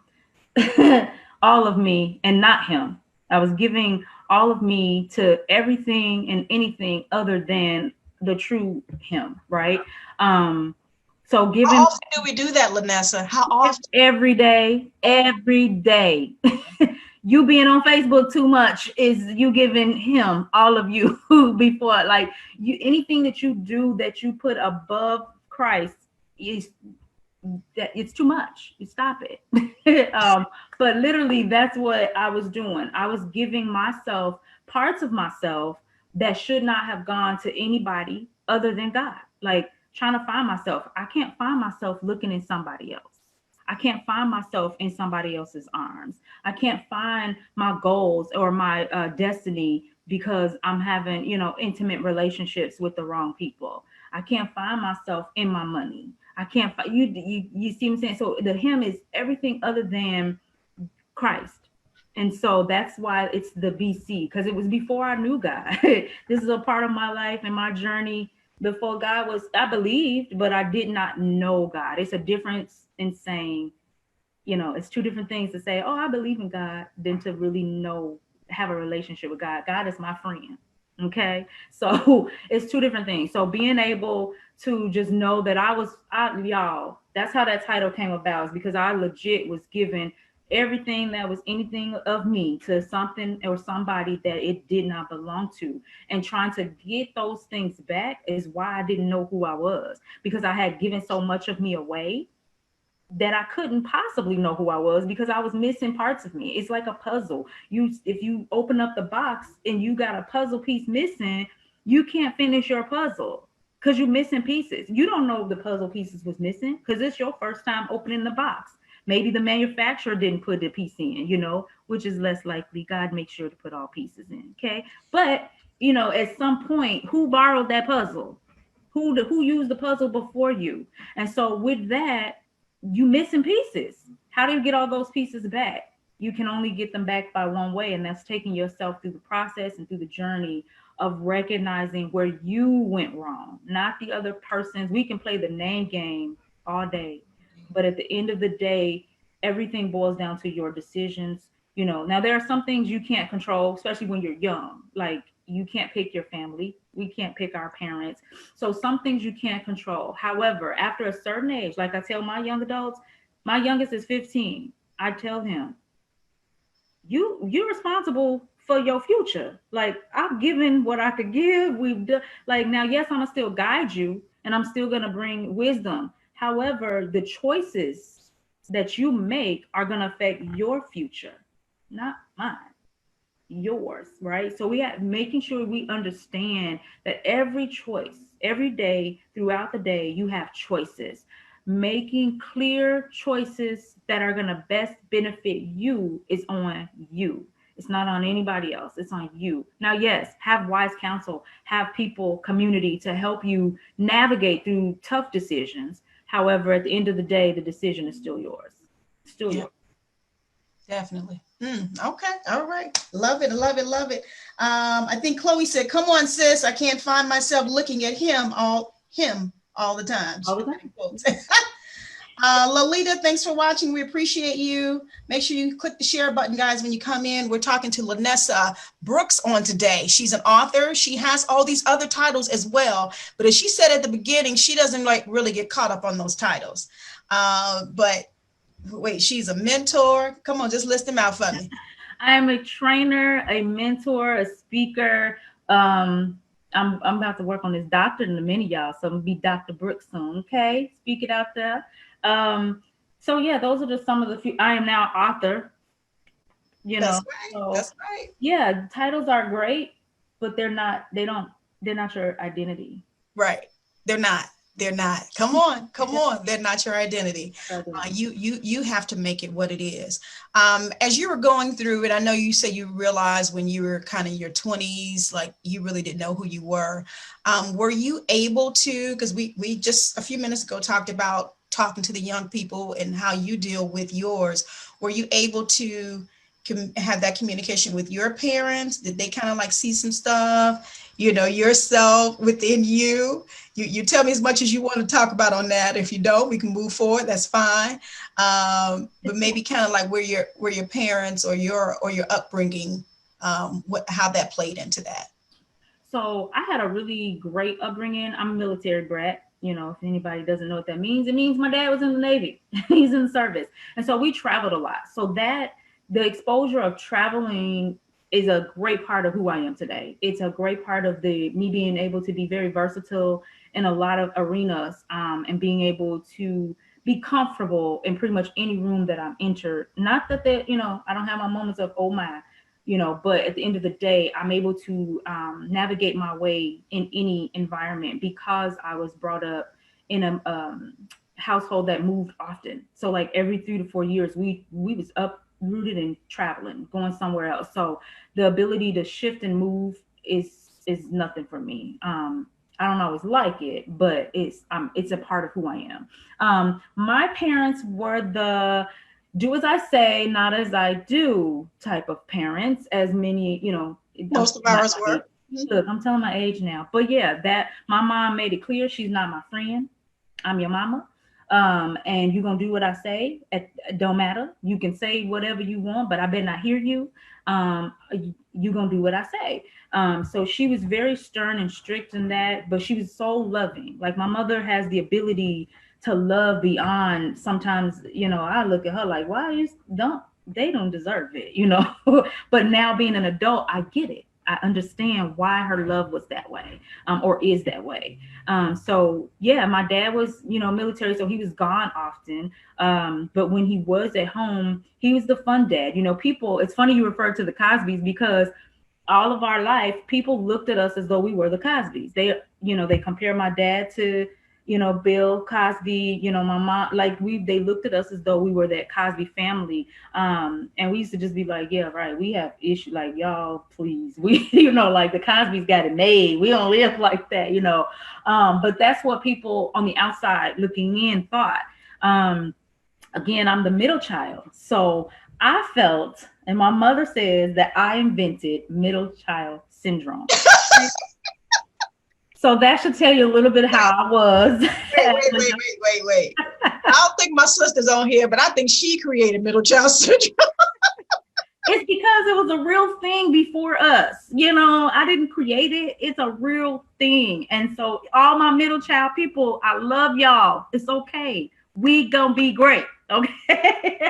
all of me and not him. I was giving all of me to everything and anything other than the true him, right? So given, how often do we do that, Lanessa? How often? Every day. You being on Facebook too much is you giving him all of you before, like, you, anything that you do that you put above Christ is that it's too much. You stop it. But literally that's what I was doing. I was giving myself parts of myself that should not have gone to anybody other than God. Like, trying to find myself. I can't find myself looking in somebody else. I can't find myself in somebody else's arms. I can't find my goals or my destiny because I'm having, intimate relationships with the wrong people. I can't find myself in my money. I can't find you see what I'm saying? So the him is everything other than Christ. And so that's why it's the BC, because it was before I knew God. This is a part of my life and my journey. Before God was, I believed, but I did not know God. It's a difference in saying, it's two different things to say, oh, I believe in God, than to really have a relationship with God. God is my friend. Okay. So it's two different things. So being able to just know that y'all, that's how that title came about, is because I legit was given everything that was anything of me to something or somebody that it did not belong to. And trying to get those things back is why I didn't know who I was, because I had given so much of me away that I couldn't possibly know who I was because I was missing parts of me. It's like a puzzle. If you open up the box and you got a puzzle piece missing, you can't finish your puzzle because you're missing pieces. You don't know if the puzzle pieces was missing because it's your first time opening the box. Maybe the manufacturer didn't put the piece in, which is less likely. God makes sure to put all pieces in. Okay. But at some point, who borrowed that puzzle? Who used the puzzle before you? And so with that, you missing pieces. How do you get all those pieces back? You can only get them back by one way, and that's taking yourself through the process and through the journey of recognizing where you went wrong, not the other person's. We can play the name game all day, but at the end of the day, everything boils down to your decisions. Now there are some things you can't control, especially when you're young. Like, you can't pick your family. We can't pick our parents. So some things you can't control. However, after a certain age, like I tell my young adults, my youngest is 15. I tell him, you're responsible for your future. Like, I've given what I could give. We've done, like, now, yes, I'm gonna still guide you and I'm still gonna bring wisdom. However, the choices that you make are gonna affect your future, not mine, yours, right? So we have making sure we understand that every choice, every day throughout the day, you have choices. Making clear choices that are going to best benefit you is on you. It's not on anybody else. It's on you. Now, yes, have wise counsel, have people, community to help you navigate through tough decisions. However, at the end of the day, the decision is still yours. Still yours. Definitely. Okay. All right. Love it. Love it. Love it. I think Chloe said, "Come on, sis. I can't find myself looking at him all the time." All the time. Lolita, thanks for watching. We appreciate you. Make sure you click the share button, guys, when you come in. We're talking to Lanessa Brooks on today. She's an author. She has all these other titles as well. But as she said at the beginning, she doesn't really get caught up on those titles. But wait, she's a mentor. Come on, just list them out for me. I am a trainer, a mentor, a speaker. I'm about to work on this doctorate in a minute, y'all. So I'm gonna be Dr. Brooks soon. Okay, speak it out there. So yeah, those are just some of the few. I am now author. That's right. So, that's right. Yeah, titles are great, but they're not your identity. Right. They're not. Come on. They're not your identity. You have to make it what it is. As you were going through it, I know you said you realized when you were kind of your 20s, like you really didn't know who you were. Were you able to, because we just a few minutes ago talked about talking to the young people and how you deal with yours. Were you able to have that communication with your parents? Did they kind of like see some stuff, yourself within you? You tell me as much as you want to talk about on that. If you don't, we can move forward. That's fine. But maybe kind of like where your parents or your upbringing, how that played into that. So I had a really great upbringing. I'm a military brat. If anybody doesn't know what that means, it means my dad was in the Navy. He's in the service. And so we traveled a lot. So that the exposure of traveling is a great part of who I am today. It's a great part of me being able to be very versatile in a lot of arenas, and being able to be comfortable in pretty much any room that I'm entered. Not that I don't have my moments of, oh my, but at the end of the day, I'm able to navigate my way in any environment because I was brought up in a household that moved often. So like every 3 to 4 years, we was uprooted and traveling, going somewhere else. So the ability to shift and move is nothing for me. I don't always like it, but it's a part of who I am. My parents were the do as I say, not as I do type of parents, as many, most of ours were. Look, I'm telling my age now, but yeah, that my mom made it clear she's not my friend. I'm your mama. And you're gonna do what I say. It don't matter. You can say whatever you want, but I better not hear you. You're gonna do what I say. So she was very stern and strict in that, but she was so loving. Like my mother has the ability to love beyond. Sometimes, I look at her like, why don't they don't deserve it, But now being an adult, I get it. I understand why her love was that way, or is that way. So yeah, my dad was, military, so he was gone often. But when he was at home, he was the fun dad. People, it's funny you refer to the Cosbys, because all of our life, people looked at us as though we were the Cosbys. They compare my dad to, Bill Cosby, my mom, like they looked at us as though we were that Cosby family. And we used to just be like, yeah, right. We have issues, like, y'all, please. We, like the Cosbys got it made. We don't live like that, But that's what people on the outside looking in thought. Again, I'm the middle child. So I felt, and my mother says that I invented middle child syndrome. So that should tell you a little bit how I was. Wait. I don't think my sister's on here, but I think she created middle child syndrome. It's because it was a real thing before us. I didn't create it. It's a real thing. And so all my middle child people, I love y'all. It's okay. We gonna be great. Okay.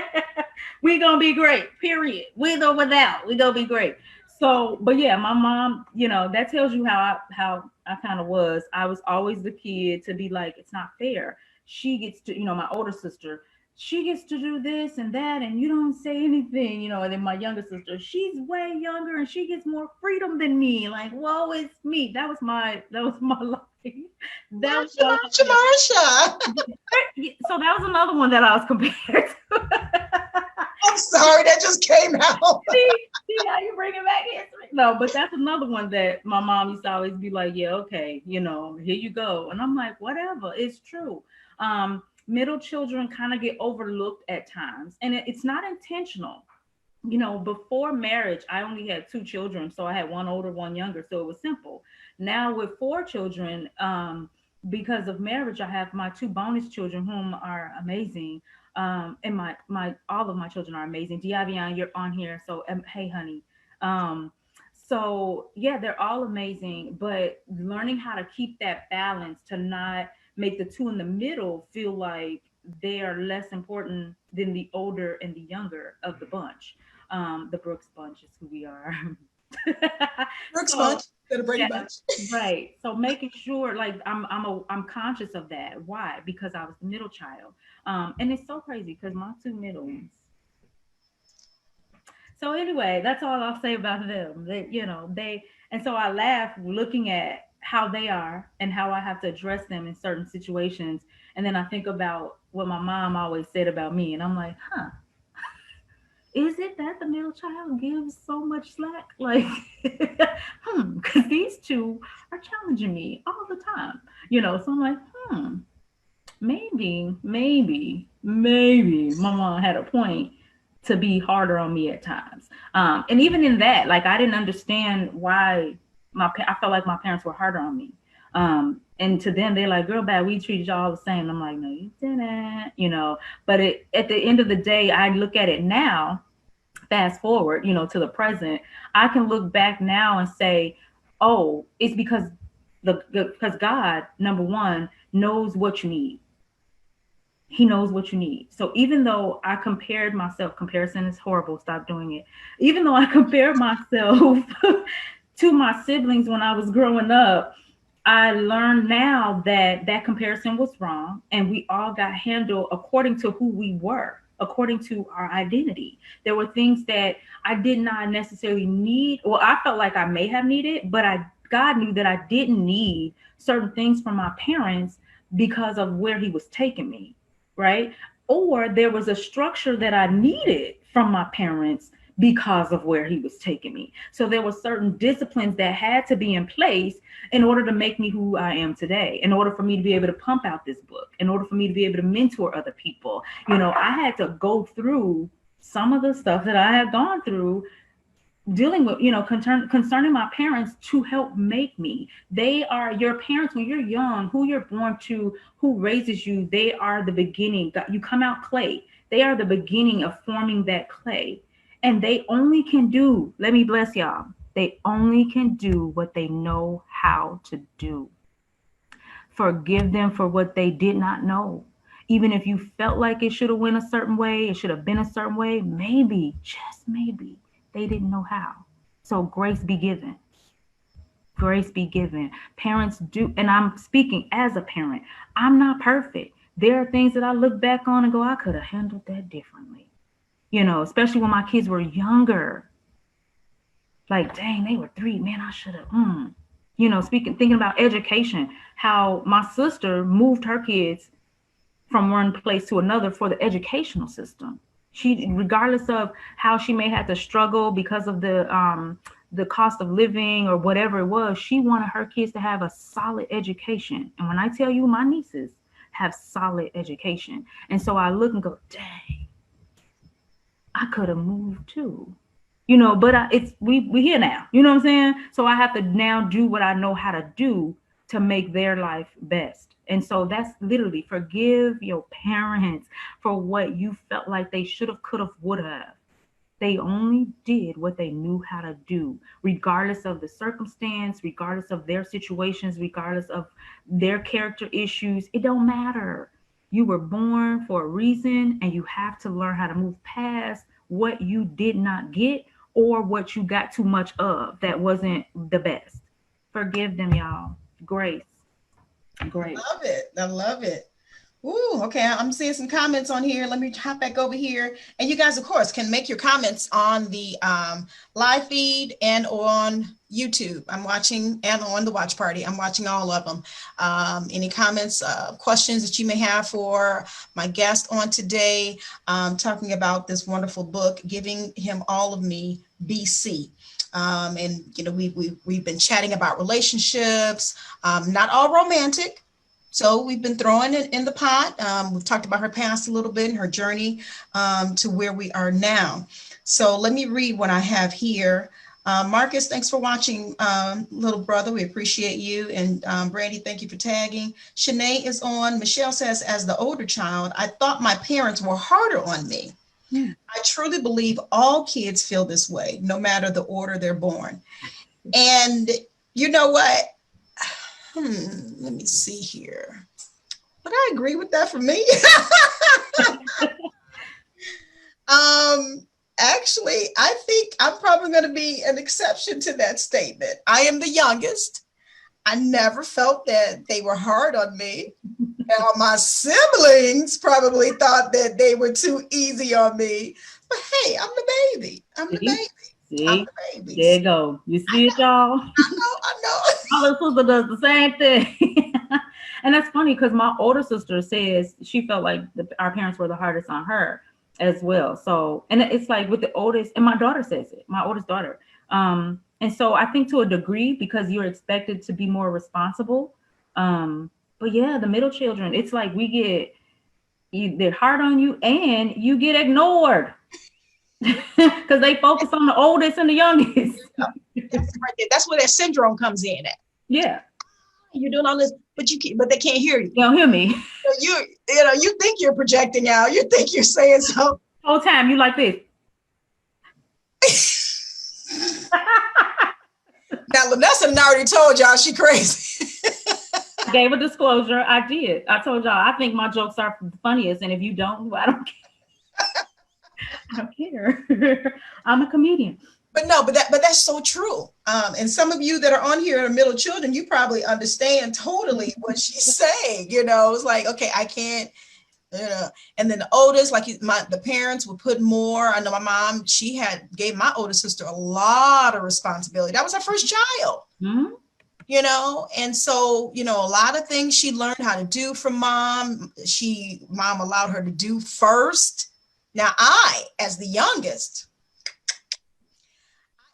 We gonna be great, period. With or without, we gonna be great. So, but yeah, my mom, that tells you how I kind of was. I was always the kid to be like, it's not fair. She gets to, my older sister, she gets to do this and that, and you don't say anything, and then my younger sister, she's way younger and she gets more freedom than me. Like, whoa, it's me. That was my life. That was Marsha. So that was another one that I was compared to. I'm sorry, that just came out. See how you bring it back history? No, but that's another one that my mom used to always be like, yeah, okay, here you go. And I'm like, whatever, it's true. Middle children kind of get overlooked at times, and it's not intentional. Before marriage, I only had 2 children. So I had one older, one younger. So it was simple. Now with 4 children, because of marriage, I have my 2 bonus children, whom are amazing. And my all of my children are amazing. Diavian, you're on here. So hey, honey. So yeah, they're all amazing, but learning how to keep that balance to not make the 2 in the middle feel like they are less important than the older and the younger of the bunch. The Brooks bunch is who we are. Brooks bunch. Yeah, right. So making sure, like, I'm conscious of that. Why? Because I was the middle child. And it's so crazy because my 2 middle ones. So anyway, that's all I'll say about them. And so I laugh looking at how they are and how I have to address them in certain situations. And then I think about what my mom always said about me, and I'm like, is it that the middle child gives so much slack? Like, because these 2 are challenging me all the time, So I'm like, maybe my mom had a point to be harder on me at times. And even in that, like, I didn't understand why I felt like my parents were harder on me. And to them, they're like, girl, bad, we treated y'all all the same. And I'm like, no, you didn't, But at the end of the day, I look at it now, fast forward, to the present. I can look back now and say, oh, it's because God, number one, knows what you need. He knows what you need. So even though I compared myself, comparison is horrible, stop doing it. Even though I compared myself to my siblings when I was growing up, I learned now that comparison was wrong, and we all got handled according to who we were, according to our identity. There were things that I did not necessarily need, or I felt like I may have needed, but God knew that I didn't need certain things from my parents because of where he was taking me, right? Or there was a structure that I needed from my parents because of where he was taking me. So there were certain disciplines that had to be in place in order to make me who I am today, in order for me to be able to pump out this book, in order for me to be able to mentor other people. I had to go through some of the stuff that I had gone through dealing with, concerning my parents to help make me. They are your parents when you're young, who you're born to, who raises you. They are the beginning. You come out clay. They are the beginning of forming that clay. And they only can do, let me bless y'all, they only can do what they know how to do. Forgive them for what they did not know. even if you felt like it should have went a certain way, it should have been a certain way, maybe, just maybe, they didn't know how. So grace be given. Grace be given. Parents do, and I'm speaking as a parent. I'm not perfect. There are things that I look back on and go, I could have handled that differently. You know, especially when my kids were younger. Like, dang, they were 3. Man, I should have. You know, thinking about education, how my sister moved her kids from one place to another for the educational system. She, regardless of how she may have to struggle because of the cost of living or whatever it was, she wanted her kids to have a solid education. And when I tell you, my nieces have solid education. And so I look and go, dang, I could have moved too. You know, but we here now. You know what I'm saying? So I have to now do what I know how to do to make their life best. And so that's literally forgive your parents for what you felt like they should have, could have, would have. They only did what they knew how to do, regardless of the circumstance, regardless of their situations, regardless of their character issues. It don't matter. You were born for a reason, and you have to learn how to move past what you did not get or what you got too much of that wasn't the best. Forgive them, y'all. Grace. Great. I love it. I love it. Ooh, okay. I'm seeing some comments on here. Let me hop back over here. And you guys, of course, can make your comments on the live feed and on YouTube. I'm watching, and on the watch party. I'm watching all of them. Any comments, questions that you may have for my guest on today, talking about this wonderful book, Giving Him All of Me, BC. And, you know, we've been chatting about relationships, not all romantic. So we've been throwing it in the pot. We've talked about her past a little bit and her journey to where we are now. So let me read what I have here. Marcus, thanks for watching, little brother. We appreciate you. And Brandy, thank you for tagging. Shanae is on. Michelle says, as the older child, I thought my parents were harder on me. I truly believe all kids feel this way, no matter the order they're born. And you know what? Let me see here. Would I agree with that for me? Actually, I think I'm probably going to be an exception to that statement. I am the youngest. I never felt that they were hard on me. Now, my siblings probably thought that they were too easy on me. But hey, I'm the baby. I'm the baby. See? I'm the baby. There you go. You see it, y'all? I know. My little sister does the same thing. And that's funny because my older sister says she felt like our parents were the hardest on her as well. So, and it's like with the oldest, and my daughter says it, my oldest daughter. And so I think to a degree, because you're expected to be more responsible. But yeah, the middle children, it's like they're hard on you and you get ignored because they focus on the oldest and the youngest. That's right there. That's where that syndrome comes in at. Yeah. You're doing all this, but they can't hear you. They don't hear me. So you think you're projecting out. You think you're saying something. Whole time you like this. Now, Lanessa already told y'all she crazy. I gave a disclosure. I did. I told y'all I think my jokes are the funniest, and if you don't, I don't care. I don't care. I'm a comedian. But no, but that's so true. And some of you that are on here are middle children, you probably understand totally what she's saying. You know, it's like, okay, I can't. And then the oldest, like the parents would put more. I know my mom, she gave my older sister a lot of responsibility. That was her first child. Mm-hmm. You know, and so, you know, a lot of things she learned how to do from mom. Mom allowed her to do first. Now I, as the youngest,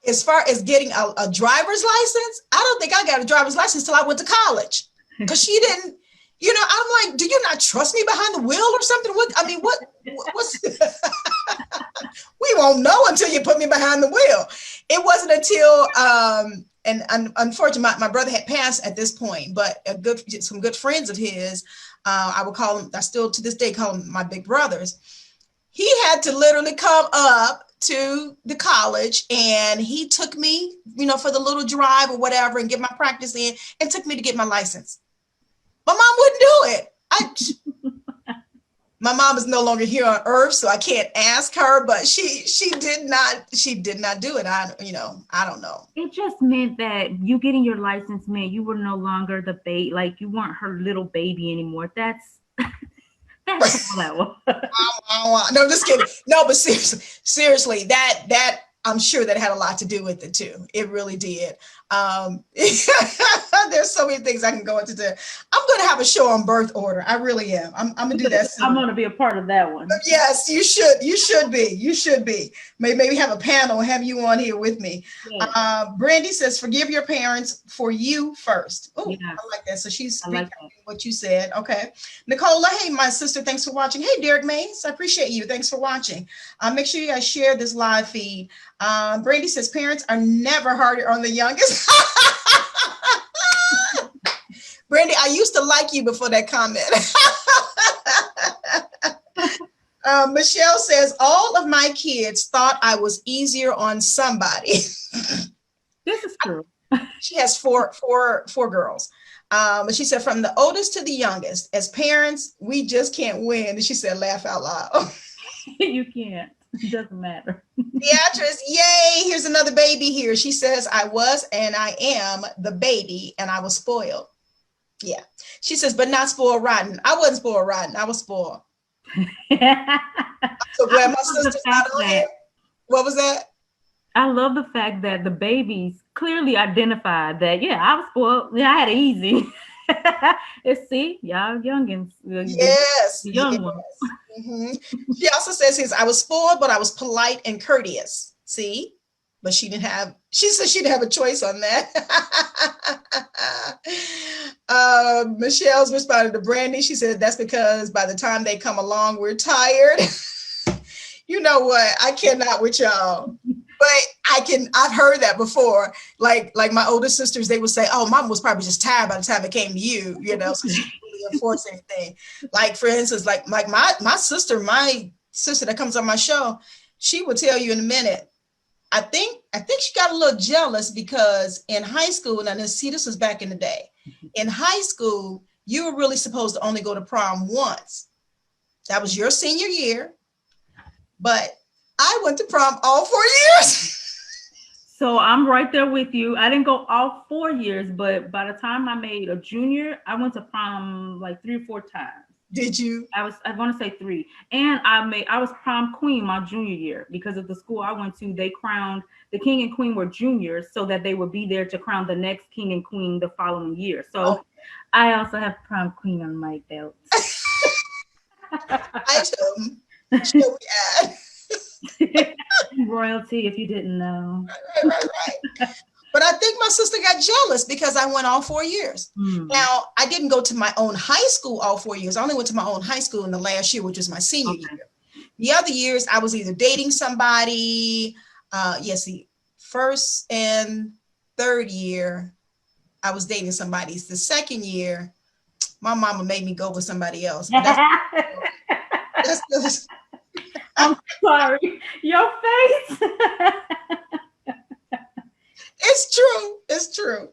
as far as getting a driver's license, I don't think I got a driver's license till I went to college because she didn't, you know, I'm like, do you not trust me behind the wheel or something? What's we won't know until you put me behind the wheel. It wasn't until, and unfortunately, my brother had passed at this point, but some good friends of his, I would call them, I still to this day call them my big brothers. He had to literally come up to the college and he took me, you know, for the little drive or whatever and get my practice in and took me to get my license. My mom wouldn't do it. my mom is no longer here on earth, so I can't ask her, but she did not do it. I don't know. It just meant that you getting your license meant you were no longer the baby, like you weren't her little baby anymore. That's all that was. No, I'm just kidding. No, but seriously, that I'm sure that had a lot to do with it too. It really did. There's so many things I can go into there. I'm going to have a show on birth order. I really am. I'm going to do that soon. I'm going to be a part of that one. Yes, you should. You should be. Maybe have a panel, have you on here with me. Yeah. Brandy says, forgive your parents for you first. Oh, yeah. I like that. So she's speaking what you said. Okay. Nicola, hey, my sister, thanks for watching. Hey, Derek Mays, I appreciate you. Thanks for watching. Make sure you guys share this live feed. Brandy says, parents are never harder on the youngest. Brandy, I used to like you before that comment. Michelle says, all of my kids thought I was easier on somebody. This is true. She has four girls. But she said, from the oldest to the youngest, as parents, we just can't win. And she said, laugh out loud. You can't. It doesn't matter. Beatrice, yay, here's another baby here. She says, I was and I am the baby and I was spoiled. Yeah. She says, but not spoiled rotten. I wasn't spoiled rotten. I was spoiled. I'm so glad my sister's not on here. What was that? I love the fact that the babies clearly identified that, yeah, I was spoiled. Yeah, I had it easy. See, y'all youngins. Yes. The young ones. Mm-hmm. She also says, I was spoiled, but I was polite and courteous. See? But she said she didn't have a choice on that. Michelle's responded to Brandy. She said, that's because by the time they come along, we're tired. You know what? I cannot with y'all. But I've heard that before. Like my older sisters, they would say, oh, mom was probably just tired by the time it came to you, so she didn't really enforce anything. Like, for instance, like my sister that comes on my show, she will tell you in a minute. I think she got a little jealous because in high school, and see, this was back in the day. In high school, you were really supposed to only go to prom once. That was your senior year. But I went to prom all 4 years. So I'm right there with you. I didn't go all 4 years, but by the time I made a junior, I went to prom like 3 or 4 times. Did you? I want to say 3. And I was prom queen my junior year because of the school I went to. They crowned the king and queen were juniors so that they would be there to crown the next king and queen the following year. So I also have prom queen on my belt. I too. Should we add? Royalty, if you didn't know. Right. But I think my sister got jealous because I went all 4 years. Now, I didn't go to my own high school all 4 years. I only went to my own high school in the last year, which was my senior year. The other years, I was either dating somebody. The first and third year, I was dating somebody. The second year, my mama made me go with somebody else. But that's I'm sorry. Your face. It's true.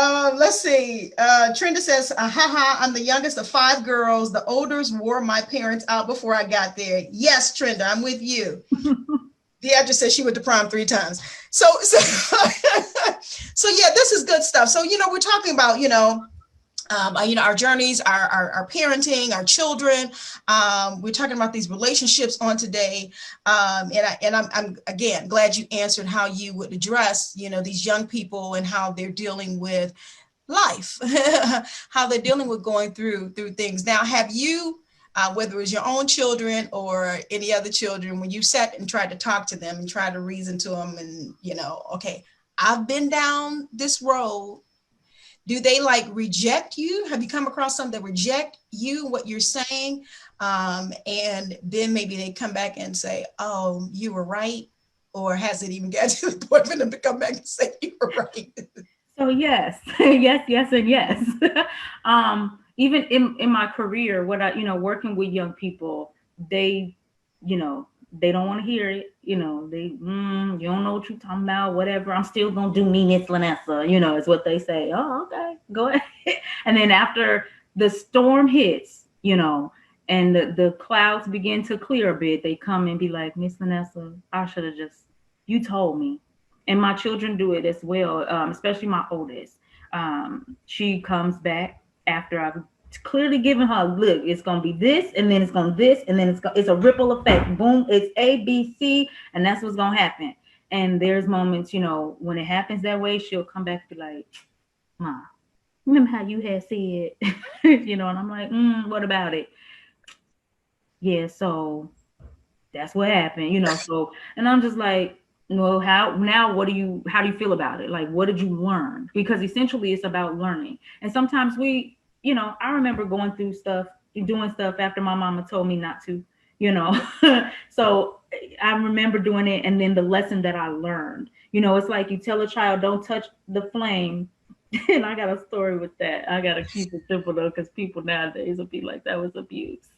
Let's see. Trenda says, I'm the youngest of 5 girls. The oldest wore my parents out before I got there. Yes, Trenda, I'm with you. The actress says she went to prom 3 times. So yeah, this is good stuff. So, we're talking about, our journeys, our parenting, our children. We're talking about these relationships on today. And I'm again glad you answered how you would address, these young people and how they're dealing with life, how they're dealing with going through things. Now, have you, whether it was your own children or any other children, when you sat and tried to talk to them and tried to reason to them and, okay, I've been down this road. Do they reject you? Have you come across some that reject you, what you're saying? And then maybe they come back and say, oh, you were right. Or has it even got to the point for them to come back and say you were right? So yes, yes, and yes. Even in my career, working with young people, they don't want to hear it. You don't know what you're talking about, whatever. I'm still going to do me, Miss Lanessa, is what they say. Oh, okay, go ahead. And then after the storm hits, and the clouds begin to clear a bit, they come and be like, Miss Lanessa, I should have just, you told me. And my children do it as well, especially my oldest. She comes back after I've clearly given her, look, it's gonna be this, and then it's gonna this, and then it's a ripple effect. Boom, it's A, B, C, and that's what's gonna happen. And there's moments, you know, when it happens that way, she'll come back and be like, Mom, remember how you had said, you know, and I'm like, what about it? Yeah, so that's what happened, you know. So, and I'm just like, well, how do you feel about it? Like, what did you learn? Because essentially it's about learning. And sometimes we, you know, I remember going through stuff, doing stuff after my mama told me not to, you know. So I remember doing it, and then the lesson that I learned, you know, it's like you tell a child, don't touch the flame. And I got a story with that. I gotta keep it simple though, because people nowadays will be like, that was abuse.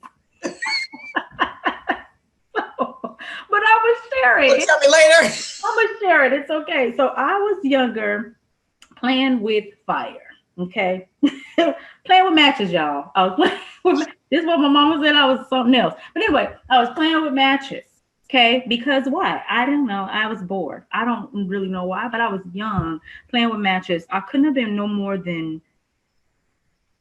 But I was sharing. Well, tell me later. I'm gonna share it. It's okay. So I was younger, playing with fire. Okay, playing with matches, y'all. I was playing with. This is what my mama said. I was something else. But anyway, I was playing with matches. Okay, because why? I don't know. I was bored. I don't really know why, but I was young, playing with matches. I couldn't have been no more than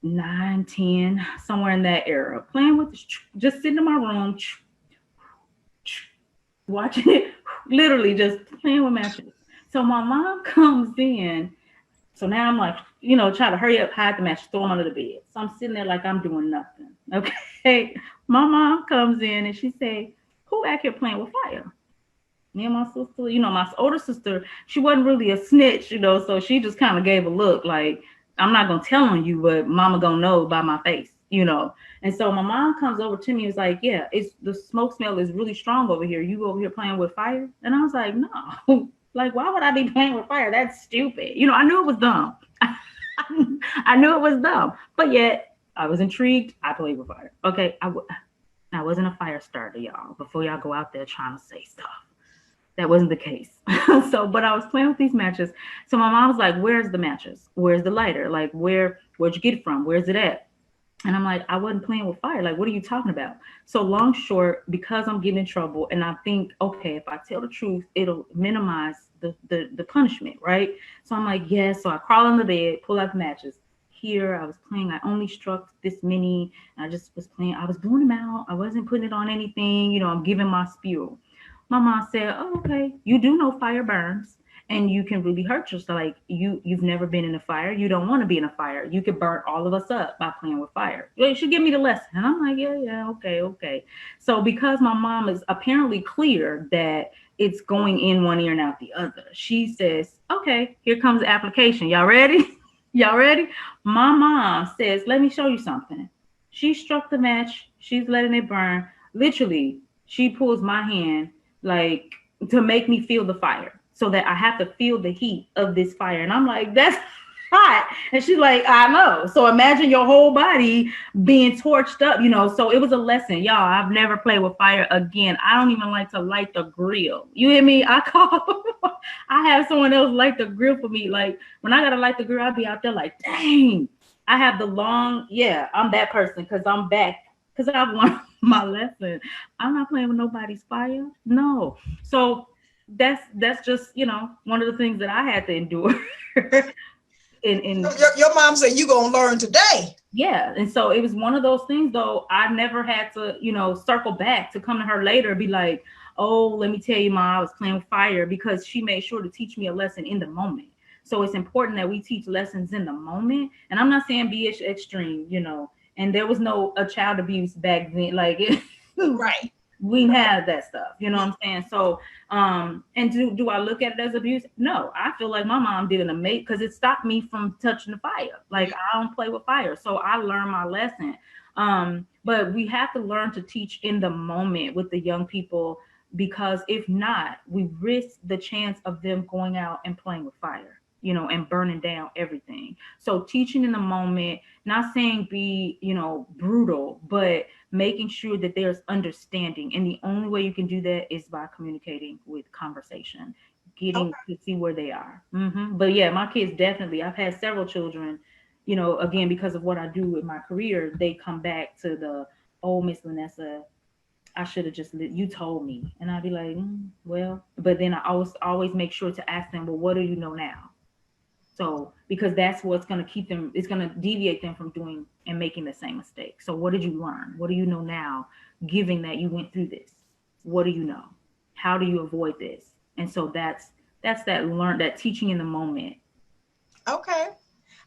9, 10, somewhere in that era. Playing with, just sitting in my room, watching it, literally just playing with matches. So my mom comes in. So now I'm like, you know, trying to hurry up, hide the matches, throw them under the bed. So I'm sitting there like I'm doing nothing. Okay. My mom comes in and she say, who back here playing with fire? Me and my sister, you know, my older sister, she wasn't really a snitch, you know, so she just kind of gave a look like, I'm not going to tell on you, but mama going to know by my face, you know. And so my mom comes over to me and was like, yeah, it's the smoke smell is really strong over here. You over here playing with fire? And I was like, no, like, why would I be playing with fire? That's stupid. You know, I knew it was dumb. I knew it was dumb, but yet I was intrigued. I played with fire. Okay. I wasn't a fire starter, y'all, before y'all go out there trying to say stuff. That wasn't the case. So, but I was playing with these matches. So my mom was like, where's the matches? Where's the lighter? Like, where'd you get it from? Where's it at? And I'm like, I wasn't playing with fire. Like, what are you talking about? So long short, because I'm getting in trouble and I think, okay, if I tell the truth, it'll minimize the punishment, right? So I'm like, yes. So I crawl on the bed, pull out the matches. Here I was playing, I only struck this many. I just was playing, I was blowing them out. I wasn't putting it on anything. You know, I'm giving my spiel. My mom said, oh, okay, you do know fire burns and you can really hurt yourself. Like you've never been in a fire. You don't want to be in a fire. You could burn all of us up by playing with fire. You should give me the lesson. And I'm like, yeah, okay. So because my mom is apparently clear that it's going in one ear and out the other, she says, okay, here comes the application. Y'all ready? Y'all ready? My mom says, let me show you something. She struck the match. She's letting it burn. Literally, she pulls my hand like to make me feel the fire so that I have to feel the heat of this fire. And I'm like, that's hot. And she's like, I know. So imagine your whole body being torched up, you know. So it was a lesson. Y'all, I've never played with fire again. I don't even like to light the grill. You hear me? I have someone else light the grill for me. Like when I gotta light the grill, I'll be out there like, dang, I have the long, yeah, I'm that person because I'm back. Because I've learned my lesson. I'm not playing with nobody's fire. No. So that's just, you know, one of the things that I had to endure. Your mom said you gonna learn today. Yeah. And so it was one of those things, though. I never had to, you know, circle back to come to her later and be like, oh, let me tell you, Ma, I was playing with fire, because she made sure to teach me a lesson in the moment. So it's important that we teach lessons in the moment. And I'm not saying be extreme, you know. And there was no child abuse back then. Like, right. We didn't have that stuff. You know what I'm saying? So, and do I look at it as abuse? No, I feel like my mom did an amazing, because it stopped me from touching the fire. Like, I don't play with fire. So I learned my lesson. But we have to learn to teach in the moment with the young people, because if not, we risk the chance of them going out and playing with fire, you know, and burning down everything. So teaching in the moment, not saying be, you know, brutal, but making sure that there's understanding. And the only way you can do that is by communicating with conversation, getting to see where they are. But yeah, my kids definitely, I've had several children, you know, again, because of what I do with my career, they come back to the oh, Miss Lanessa, I should have just, you told me. And I'd be like, well, but then I always make sure to ask them, well, what do you know now? So, because that's what's going to keep them, it's going to deviate them from doing and making the same mistake. So what did you learn? What do you know now, given that you went through this? What do you know? How do you avoid this? And so that's that teaching in the moment. Okay.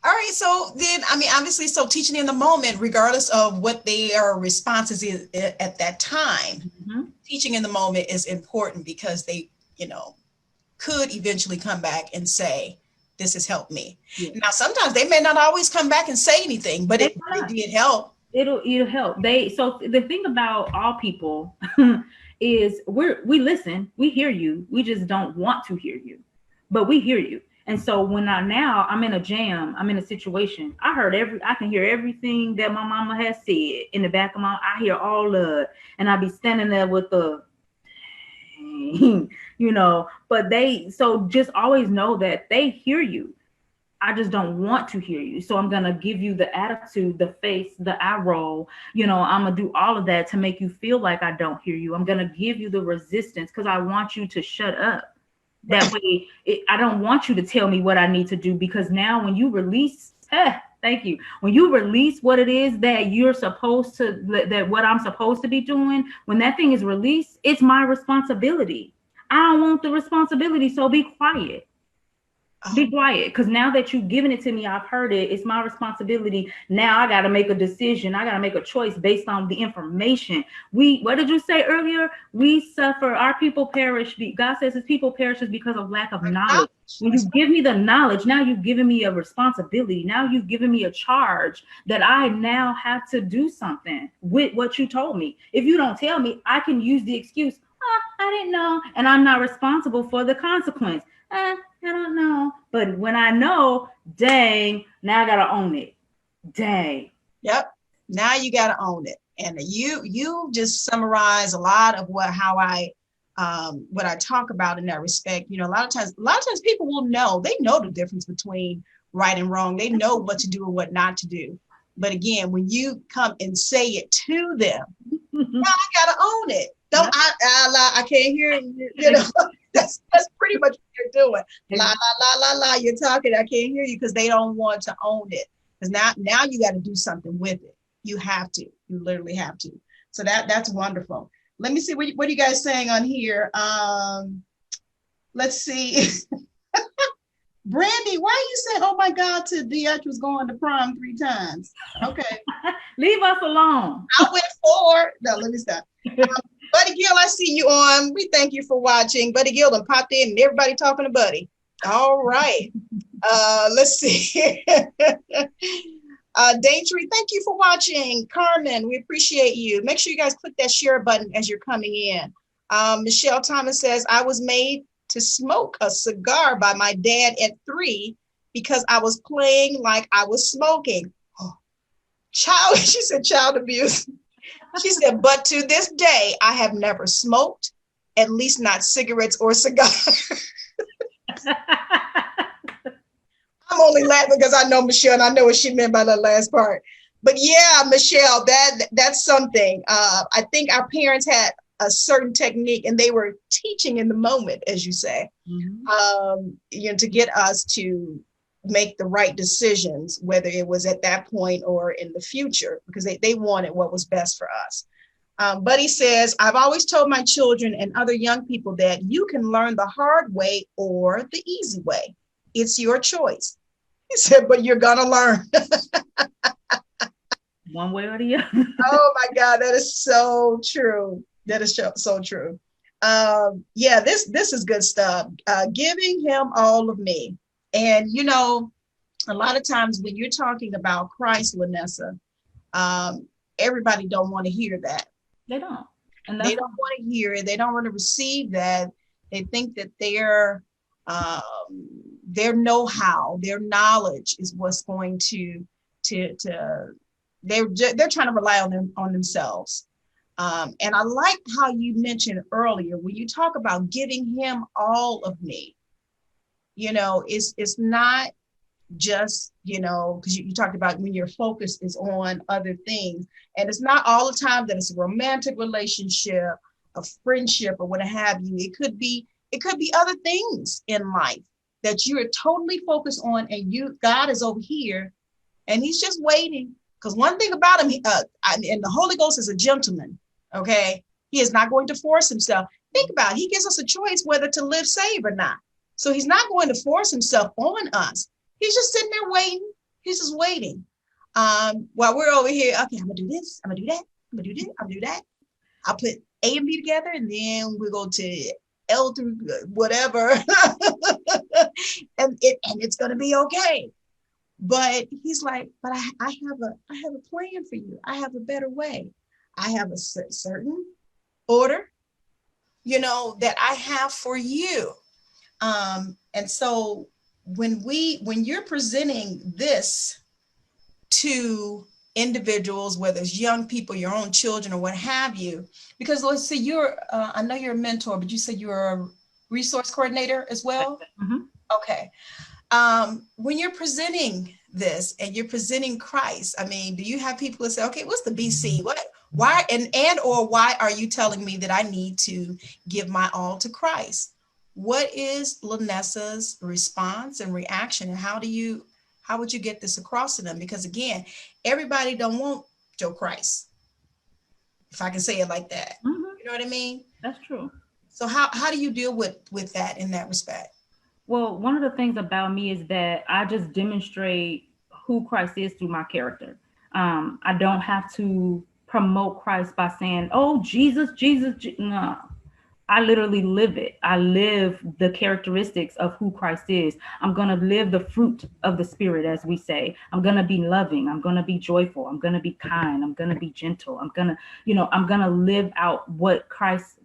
All right. So then, I mean, obviously, so teaching in the moment, regardless of what their responses is at that time, teaching in the moment is important because they, could eventually come back and say, this has helped me. Yeah. Now, sometimes they may not always come back and say anything, but it did help. It'll help. So the thing about all people is we listen, we hear you. We just don't want to hear you, but we hear you. And so when I'm in a jam, I'm in a situation, I can hear everything that my mama has said in the back of I hear all of it, and I'll be standing there with the, but so just always know that they hear you. I just don't want to hear you. So I'm going to give you the attitude, the face, the eye roll. I'm going to do all of that to make you feel like I don't hear you. I'm going to give you the resistance because I want you to shut up. That way, I don't want you to tell me what I need to do, because now when you release, thank you. When you release what it is that you're supposed to, that what I'm supposed to be doing, when that thing is released, it's my responsibility. I don't want the responsibility, so be quiet. Be quiet, because now that you've given it to me, I've heard it. It's my responsibility. Now I got to make a decision. I got to make a choice based on the information. What did you say earlier? We suffer. Our people perish. God says his people perishes because of lack of knowledge. When you give me the knowledge, now you've given me a responsibility. Now you've given me a charge that I now have to do something with what you told me. If you don't tell me, I can use the excuse, I didn't know, and I'm not responsible for the consequence. I don't know. But when I know, dang, now I gotta own it. Dang. Yep. Now you gotta own it. And you just summarize a lot of what I talk about in that respect. A lot of times people will know. They know the difference between right and wrong. They know what to do and what not to do. But again, when you come and say it to them, now I gotta own it. Don't I can't hear you. That's pretty much what you're doing. La la la la la. You're talking. I can't hear you because they don't want to own it. Because now you got to do something with it. You have to. You literally have to. So that's wonderful. Let me see what are you guys saying on here. Let's see. Brandy, why you say, oh my God, to Deatrice going to prom 3 times? Okay. Leave us alone. I went 4. No, let me stop. Buddy Gill, I see you on. We thank you for watching. Buddy Gill done popped in and everybody talking to Buddy. All right. Let's see. Daintree, thank you for watching. Carmen, we appreciate you. Make sure you guys click that share button as you're coming in. Michelle Thomas says, I was made to smoke a cigar by my dad at 3 because I was playing like I was smoking. Oh, she said child abuse. She said, but to this day, I have never smoked, at least not cigarettes or cigars. I'm only laughing because I know Michelle and I know what she meant by the last part. But yeah, Michelle, that's something. I think our parents had a certain technique and they were teaching in the moment, as you say, to get us to make the right decisions, whether it was at that point or in the future, because they wanted what was best for us. Buddy says, I've always told my children and other young people that you can learn the hard way or the easy way. It's your choice. He said, but you're gonna learn. One way or the other. Oh my God, that is so true. That is so true. Yeah, this is good stuff. Giving him all of me. And, a lot of times when you're talking about Christ, Lanessa, everybody don't want to hear that. They don't. And they don't want to hear it. They don't want to receive that. They think that their know-how, their knowledge is what's going to they're trying to rely on themselves. And I like how you mentioned earlier, when you talk about giving him all of me, it's not just, because you talked about when your focus is on other things. And it's not all the time that it's a romantic relationship, a friendship, or what have you. It could be other things in life that you are totally focused on, and God is over here and he's just waiting. Because one thing about him, and the Holy Ghost is a gentleman, okay? He is not going to force himself. Think about it. He gives us a choice whether to live saved or not. So he's not going to force himself on us. He's just sitting there waiting. He's just waiting. While we're over here, okay, I'm going to do this. I'm going to do that. I'm going to do this. I'm going to do that. I'll put A and B together, and then we'll go to L through whatever. and it's going to be okay. But he's like, but I have a plan for you. I have a better way. I have a certain order, that I have for you. And so when you're presenting this to individuals, whether it's young people, your own children, or what have you, because let's say I know you're a mentor, but you said you're a resource coordinator as well. Mm-hmm. Okay. When you're presenting this and you're presenting Christ, I mean, do you have people that say, okay, what's the BC? Why are you telling me that I need to give my all to Christ? What is Lanessa's response and reaction, and how would you get this across to them? Because again, everybody don't want Joe Christ, if I can say it like that. Mm-hmm. You know what I mean? That's true. So how do you deal with that in that respect? Well, one of the things about me is that I just demonstrate who Christ is through my character. I don't have to promote Christ by saying, oh, Jesus. No, I literally live it. I live the characteristics of who Christ is. I'm going to live the fruit of the Spirit, as we say. I'm going to be loving. I'm going to be joyful. I'm going to be kind. I'm going to be gentle. I'm going to live out what Christ's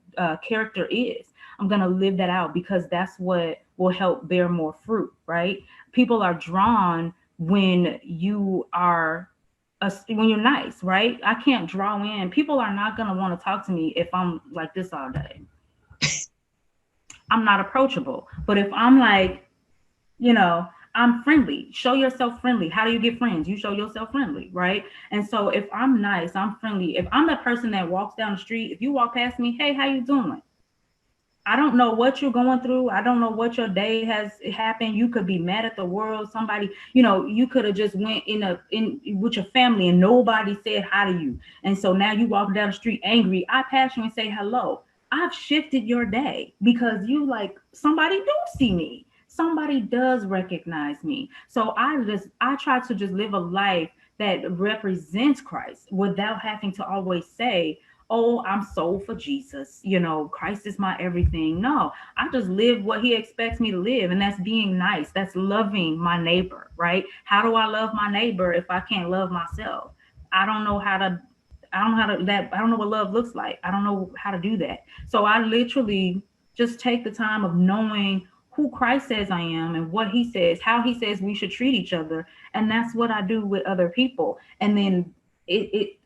character is. I'm going to live that out, because that's what will help bear more fruit, right? People are drawn when you are when you're nice, right? I can't draw in. People are not going to want to talk to me if I'm like this all day. I'm not approachable. But if I'm like, I'm friendly, show yourself friendly. How do you get friends? You show yourself friendly, right? And so if I'm nice, I'm friendly. If I'm the person that walks down the street, if you walk past me, hey, how you doing? I don't know what you're going through. I don't know what your day has happened. You could be mad at the world. Somebody, you could have just went in with your family and nobody said hi to you. And so now you walk down the street angry. I pass you and say hello. I've shifted your day because somebody do see me. Somebody does recognize me. So I try to just live a life that represents Christ without having to always say, oh, I'm sold for Jesus. Christ is my everything. No, I just live what he expects me to live. And that's being nice. That's loving my neighbor, right? How do I love my neighbor if I can't love myself? I don't know what love looks like. I don't know how to do that. So I literally just take the time of knowing who Christ says I am and what he says, how he says we should treat each other. And that's what I do with other people. And then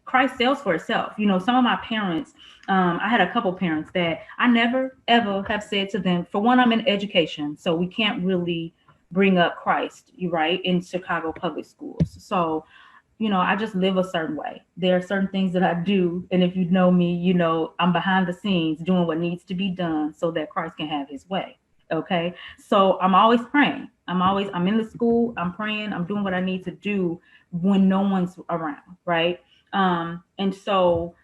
Christ sells for itself. Some of my parents, I had a couple parents that I never, ever have said to them, for one, I'm in education, so we can't really bring up Christ, right, in Chicago public schools. So, I just live a certain way. There are certain things that I do. And if you know me, I'm behind the scenes doing what needs to be done so that Christ can have his way. Okay. So I'm always praying. I'm in the school. I'm praying. I'm doing what I need to do when no one's around. Right. And so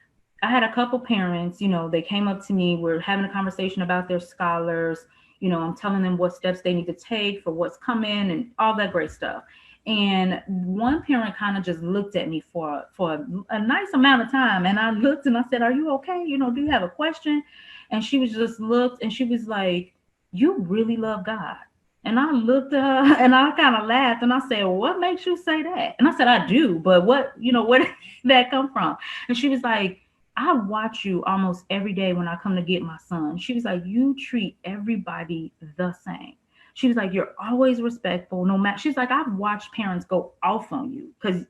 I had a couple parents, they came up to me. We're having a conversation about their scholars. I'm telling them what steps they need to take for what's coming and all that great stuff. And one parent kind of just looked at me for a nice amount of time. And I looked and I said, are you okay? Do you have a question? And she was just looked and she was like, you really love God. And I looked at her and I kind of laughed and I said, what makes you say that? And I said, I do, but where did that come from? And she was like, I watch you almost every day when I come to get my son. She was like, you treat everybody the same. She was like, you're always respectful, no matter. She's like, I've watched parents go off on you because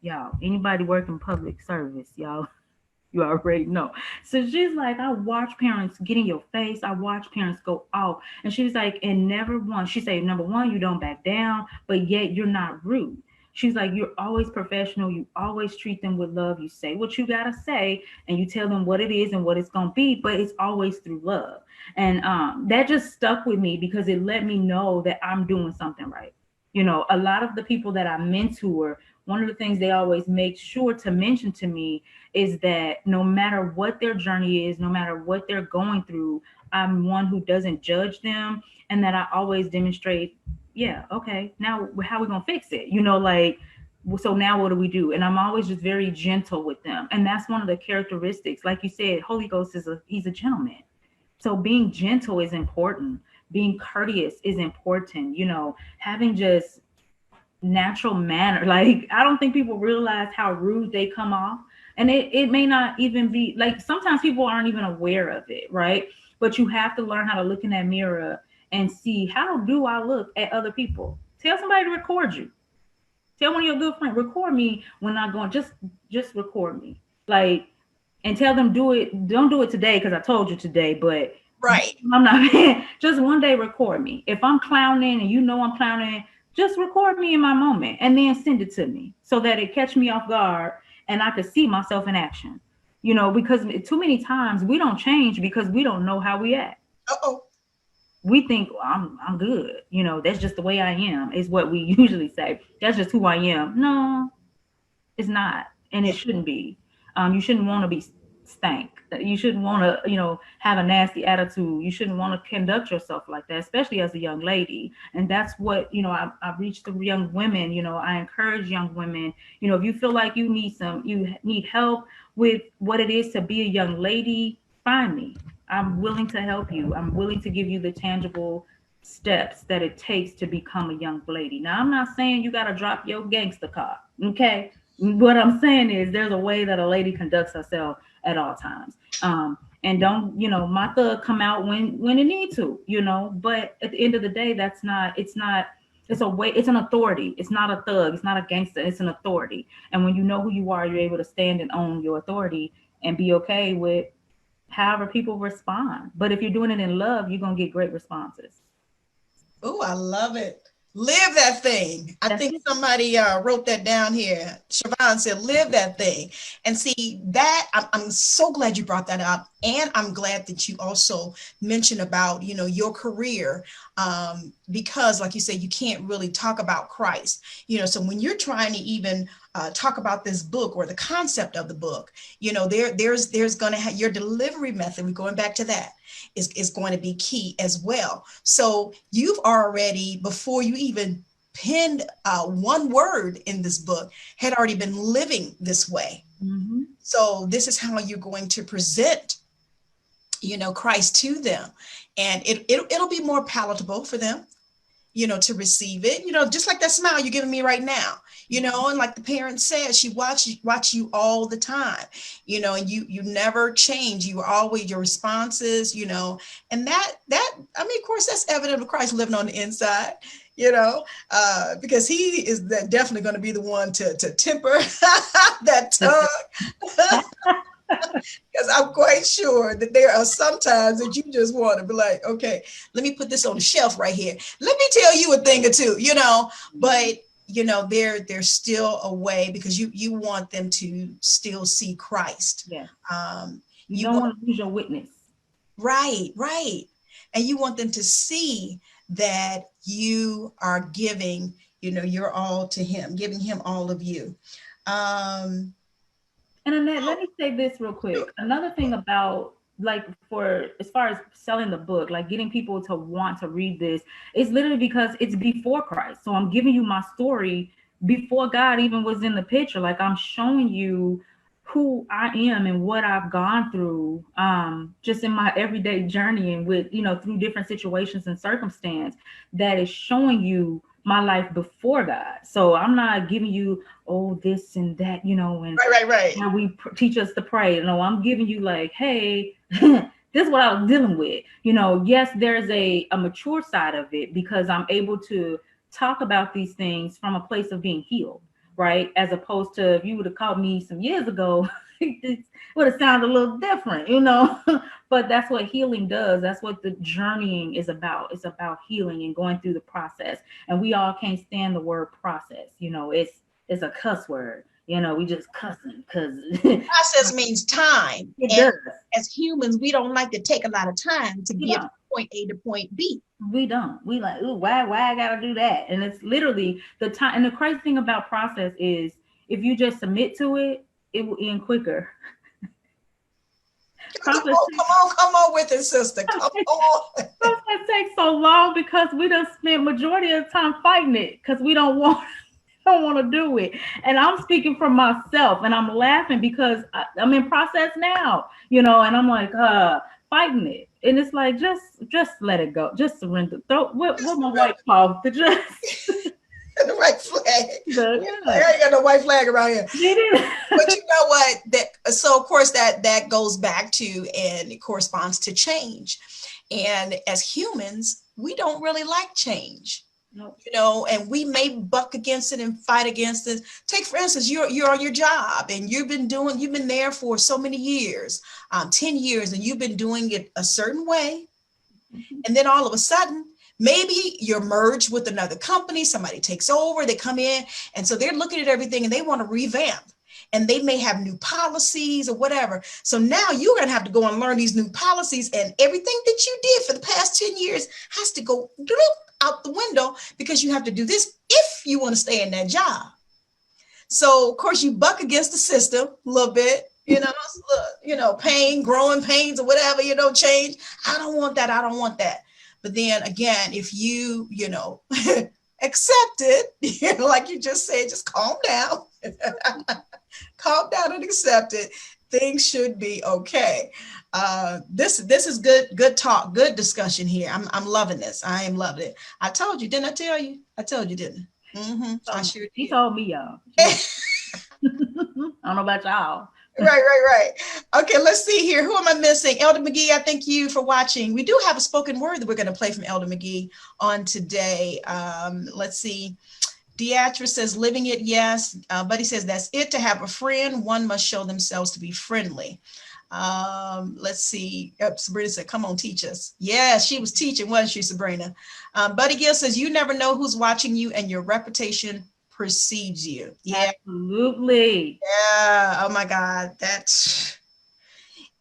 y'all, anybody working public service, y'all, You already know. So she's like, I watch parents get in your face. I watch parents go off. And she's like, and never once, she said, number one, you don't back down, but yet you're not rude. She's like, you're always professional. You always treat them with love. You say what you got to say and you tell them what it is and what it's going to be, but it's always through love. And that just stuck with me because it let me know that I'm doing something right. You know, a lot of the people that I mentor, one of the things they always make sure to mention to me is that no matter what their journey is, no matter what they're going through, I'm one who doesn't judge them, and that I always demonstrate, yeah, okay, now how we gonna fix it? You know, like, so now what do we do? And I'm always just very gentle with them, and that's one of the characteristics. Like you said, Holy Ghost he's a gentleman, so being gentle is important. Being courteous is important. You know, having just natural manner. Like, I don't think people realize how rude they come off. And it may not even be like, sometimes people aren't even aware of it, right? But you have to learn how to look in that mirror and see, how do I look at other people? Tell somebody to record you. Tell one of your good friends, record me when I'm going, just record me. Like, and tell them, don't do it today because I told you today, but Right. I'm not just one day record me. If I'm clowning and you know I'm clowning, just record me in my moment and then send it to me so that it catch me off guard and I could see myself in action. You know, because too many times we don't change because we don't know how we act. Uh-oh. We think, well, I'm good. You know, that's just the way I am, is what we usually say. That's just who I am. No, it's not, and it shouldn't be. You shouldn't want to be stank. You shouldn't want to, you know, have a nasty attitude. You shouldn't want to conduct yourself like that, especially as a young lady. And that's what, you know, I reach the young women. You know, I encourage young women. You know, if you feel like you need help with what it is to be a young lady, find me. I'm willing to help you. I'm willing to give you the tangible steps that it takes to become a young lady. Now, I'm not saying you got to drop your gangster car, okay? What I'm saying is there's a way that a lady conducts herself at all times. And don't, you know, my thug come out when it need to, you know, but at the end of the day, it's a way, it's an authority. It's not a thug. It's not a gangster. It's an authority. And when you know who you are, you're able to stand and own your authority and be okay with however people respond. But if you're doing it in love, you're going to get great responses. Oh, I love it. Live that thing. I think somebody wrote that down here. Siobhan said, live that thing. And see that, I'm so glad you brought that up. And I'm glad that you also mentioned about, you know, your career, because like you said, you can't really talk about Christ, you know, so when you're trying to even talk about this book or the concept of the book, you know, there's going to have your delivery method. We're going back to that. Is going to be key as well. So you've already, before you even penned one word in this book, had already been living this way. Mm-hmm. So this is how you're going to present, you know, Christ to them. And it'll be more palatable for them, you know, to receive it, you know, just like that smile you're giving me right now, you know, and like the parent said, she watch you all the time, you know, and you never change. You always, your responses, you know, and that, I mean, of course, that's evident of Christ living on the inside, you know, because he is definitely going to be the one to temper that tongue. Because I'm quite sure that there are some times that you just want to be like, okay, let me put this on the shelf right here. Let me tell you a thing or two, you know, but, you know, there's still a way because you want them to still see Christ. Yeah. You don't want to lose your witness. Right. And you want them to see that you are giving, you know, your all to him, giving him all of you. And Annette, let me say this real quick. Another thing about, like, for as far as selling the book, like getting people to want to read this, is literally because it's before Christ. So I'm giving you my story before God even was in the picture. Like, I'm showing you who I am and what I've gone through, just in my everyday journey and with, you know, through different situations and circumstance, that is showing you my life before God. So I'm not giving you, oh, this and that, you know, and right. how we teach us to pray. No, I'm giving you like, hey, this is what I was dealing with. You know, yes, there's a mature side of it because I'm able to talk about these things from a place of being healed. right? As opposed to if you would have called me some years ago, it would have sounded a little different, you know. But that's what healing does. That's what the journeying is about. It's about healing and going through the process. And we all can't stand the word process. You know, it's a cuss word. You know, we just cussing because Process means time. it And does. as humans, we don't like to take a lot of time to We get don't. from point A to point B. We don't. We like, ooh, why I gotta do that? And it's literally the time. And the crazy thing about process is if you just submit to it, it will end quicker. Process Come on with it, sister. Come on. process takes so long because we done spent majority of the time fighting it because we don't want to do it. And I'm speaking for myself, and I'm laughing because I'm in process now, you know, and I'm like fighting it. And it's like just let it go. Just surrender. Throw what my white cloth to just The right flag. yeah. I ain't got no white flag around here. It is. But you know what? So of course that goes back to, and it corresponds to change. And as humans, we don't really like change. Nope. You know, and we may buck against it and fight against it. Take, for instance, you're on your job and you've been there for so many years, 10 years, and you've been doing it a certain way. And then all of a sudden, maybe you're merged with another company, somebody takes over, they come in, and so they're looking at everything and they want to revamp. And they may have new policies or whatever. So now you're going to have to go and learn these new policies, and everything that you did for the past 10 years has to go out the window because you have to do this if you want to stay in that job. So of course you buck against the system a little bit, pain, growing pains or whatever, change. I don't want that. I don't want that. But then again, if you, accept it, like you just said, just calm down, calm down and accept it. Things should be okay. This is good talk, good discussion here. I'm loving this. I am loving it. I told you, didn't I tell you? I told you, didn't I? Mm-hmm. I sure did. He told me, y'all. I don't know about y'all. Right. Okay, let's see here. Who am I missing? Elder McGee, I thank you for watching. We do have a spoken word that we're going to play from Elder McGee on today. Let's see. Deatra says, living it, yes. Buddy says, that's it. To have a friend, one must show themselves to be friendly. Let's see. Sabrina said, come on, teach us. Yeah, she was teaching, wasn't she, Sabrina? Buddy Gill says, you never know who's watching you and your reputation precedes you. Yeah. Absolutely. Yeah. Oh my God. That's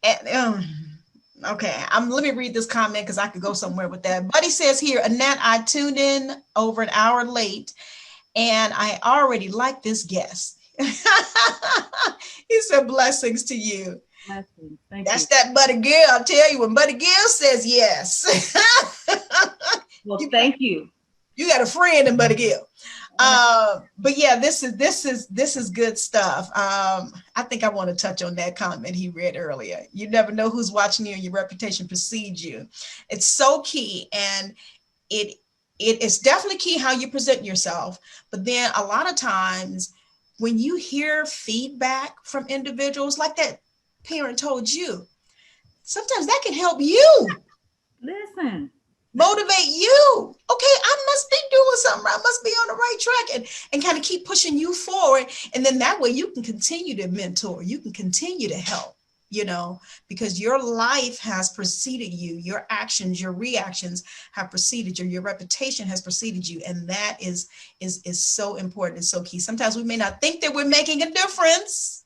okay. Let me read this comment because I could go somewhere with that. Buddy says here, Annette, I tuned in over an hour late and I already like this guest. He said, blessings to you. Blessings. That's that Buddy Gill. I'll tell you, when Buddy Gill says yes. Well, thank you. You got a friend in Buddy Gill. But yeah, this is good stuff. I think I want to touch on that comment he read earlier. You never know who's watching you and your reputation precedes you. It's so key, and it is definitely key how you present yourself. But then a lot of times when you hear feedback from individuals like that parent told you, sometimes that can help you. Listen. Motivate you. Okay, I must be doing something. I must be on the right track, and kind of keep pushing you forward. And then that way you can continue to mentor. You can continue to help, because your life has preceded you. Your actions, your reactions have preceded you. Your reputation has preceded you. And that is so important and so key. Sometimes we may not think that we're making a difference.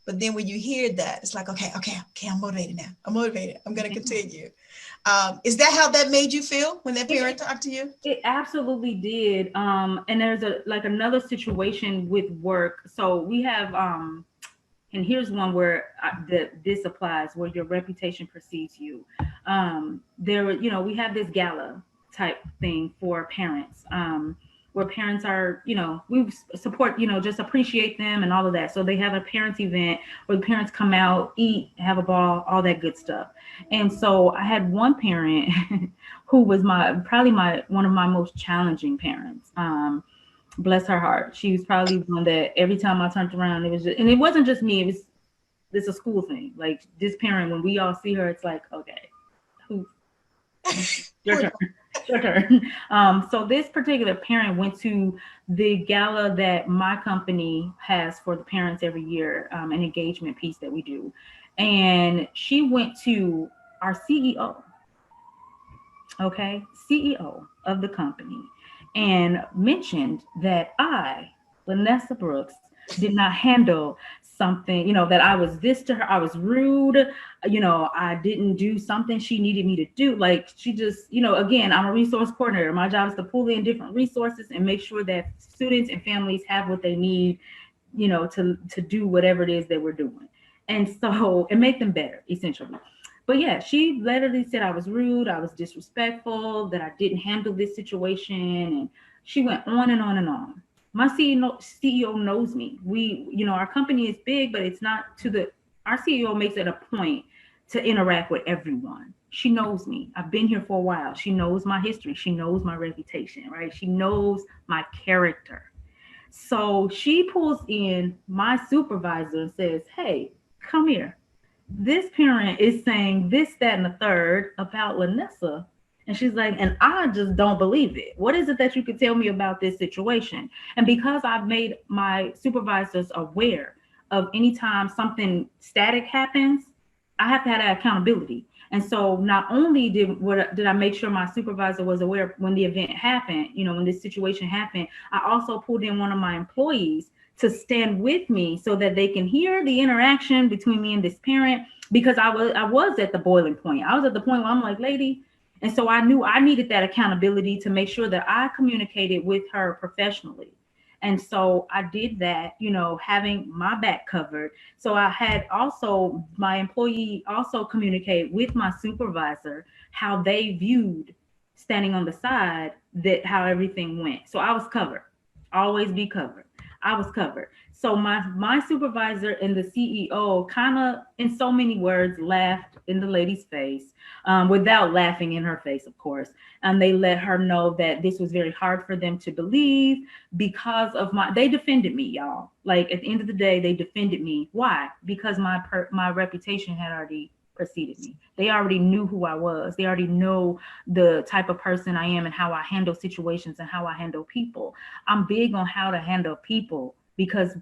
But then when you hear that, it's like, okay, I'm motivated now. I'm motivated. I'm going to continue. Is that how that made you feel when that parent talked to you? It absolutely did. And there's another situation with work. So we have, and here's one where this applies, where your reputation precedes you. We have this gala type thing for parents, where parents are, we support, just appreciate them and all of that. So they have a parents event where the parents come out, eat, have a ball, all that good stuff. And so I had one parent who was probably one of my most challenging parents. Bless her heart. She was probably one that every time I turned around, and it wasn't just me, it's a school thing. Like this parent, when we all see her, it's like, okay, Your turn. Your turn. So this particular parent went to the gala that my company has for the parents every year, an engagement piece that we do. And she went to our CEO, okay, CEO of the company, and mentioned that I, Lanessa Brooks, did not handle something, that I was this to her. I was rude. I didn't do something she needed me to do. Like she just, again, I'm a resource coordinator. My job is to pull in different resources and make sure that students and families have what they need, to do whatever it is that we're doing. And so, and make them better, essentially. But yeah, she literally said I was rude, I was disrespectful, that I didn't handle this situation. And she went on and on and on. My CEO knows me. Our company is big, but it's not our CEO makes it a point to interact with everyone. She knows me. I've been here for a while. She knows my history. She knows my reputation, right? She knows my character. So she pulls in my supervisor and says, hey, come here. This parent is saying this, that, and the third about Lanessa. And she's like, and I just don't believe it. What is it that you could tell me about this situation? And because I've made my supervisors aware of anytime something static happens, I have to have that accountability. And so not only did I make sure my supervisor was aware when the event happened, when this situation happened, I also pulled in one of my employees to stand with me so that they can hear the interaction between me and this parent, because I was at the boiling point. I was at the point where I'm like, lady. And so I knew I needed that accountability to make sure that I communicated with her professionally. And so I did that, having my back covered. So I had also my employee also communicate with my supervisor how they viewed standing on the side, that how everything went. So I was covered. Always be covered. I was covered. So my supervisor and the CEO kind of, in so many words, laughed in the lady's face, without laughing in her face, of course. And they let her know that this was very hard for them to believe because of they defended me, y'all. Like at the end of the day, they defended me. Why? Because my reputation had already preceded me. They already knew who I was. They already know the type of person I am and how I handle situations and how I handle people. I'm big on how to handle people, because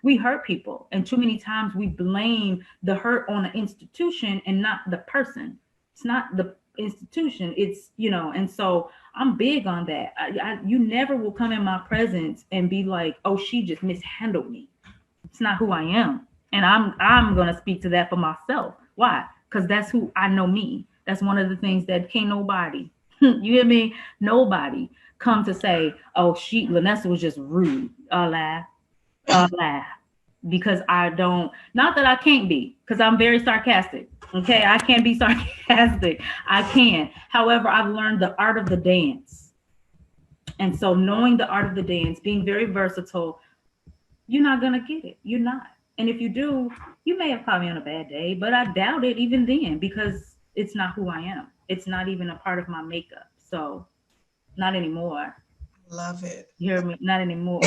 we hurt people. And too many times we blame the hurt on the institution and not the person. It's not the institution. It's, and so I'm big on that. You never will come in my presence and be like, oh, she just mishandled me. It's not who I am. And I'm going to speak to that for myself. Why? Because that's who I know me. That's one of the things that can't nobody, you hear me? Nobody come to say, oh, Lanessa was just rude. Laugh. Because I don't, not that I can't be, because I'm very sarcastic. Okay, I can be sarcastic. I can. However, I've learned the art of the dance. And so knowing the art of the dance, being very versatile, you're not going to get it. You're not. And if you do, you may have caught me on a bad day, but I doubt it even then, because it's not who I am. It's not even a part of my makeup. So not anymore. Love it. You hear me? Not anymore.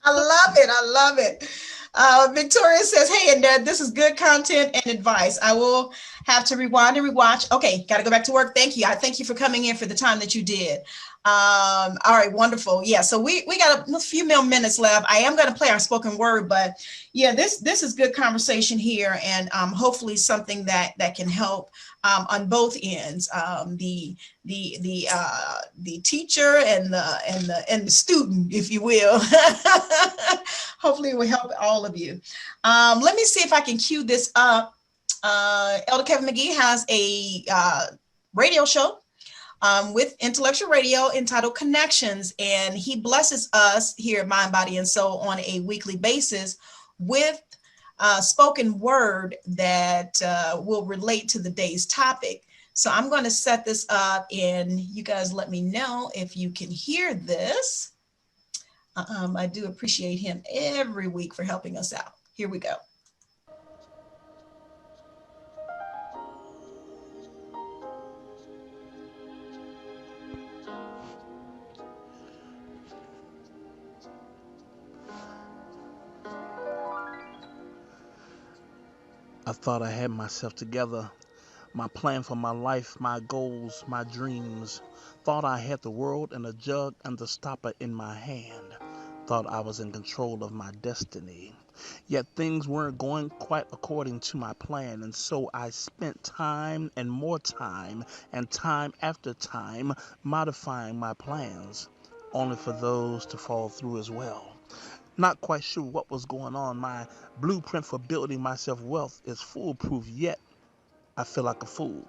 I love it. I love it. Victoria says, hey, Annette, this is good content and advice. I will have to rewind and rewatch. Okay, got to go back to work. Thank you. I thank you for coming in for the time that you did. All right, wonderful. Yeah, so we got a few more minutes left. I am going to play our spoken word, but yeah, this is good conversation here, and hopefully something that can help on both ends, the teacher and the student, if you will. Hopefully it will help all of you. Let me see if I can cue this up. Elder Kevin McGee has a radio show with Intellectual Radio entitled Connections, and he blesses us here at Mind, Body, and Soul on a weekly basis with spoken word that will relate to the day's topic. So I'm going to set this up, and you guys let me know if you can hear this. I do appreciate him every week for helping us out. Here we go. I thought I had myself together. My plan for my life, my goals, my dreams. Thought I had the world in a jug and the stopper in my hand. Thought I was in control of my destiny. Yet things weren't going quite according to my plan, and so I spent time and more time and time after time modifying my plans, only for those to fall through as well. Not quite sure what was going on. My blueprint for building myself wealth is foolproof, yet I feel like a fool.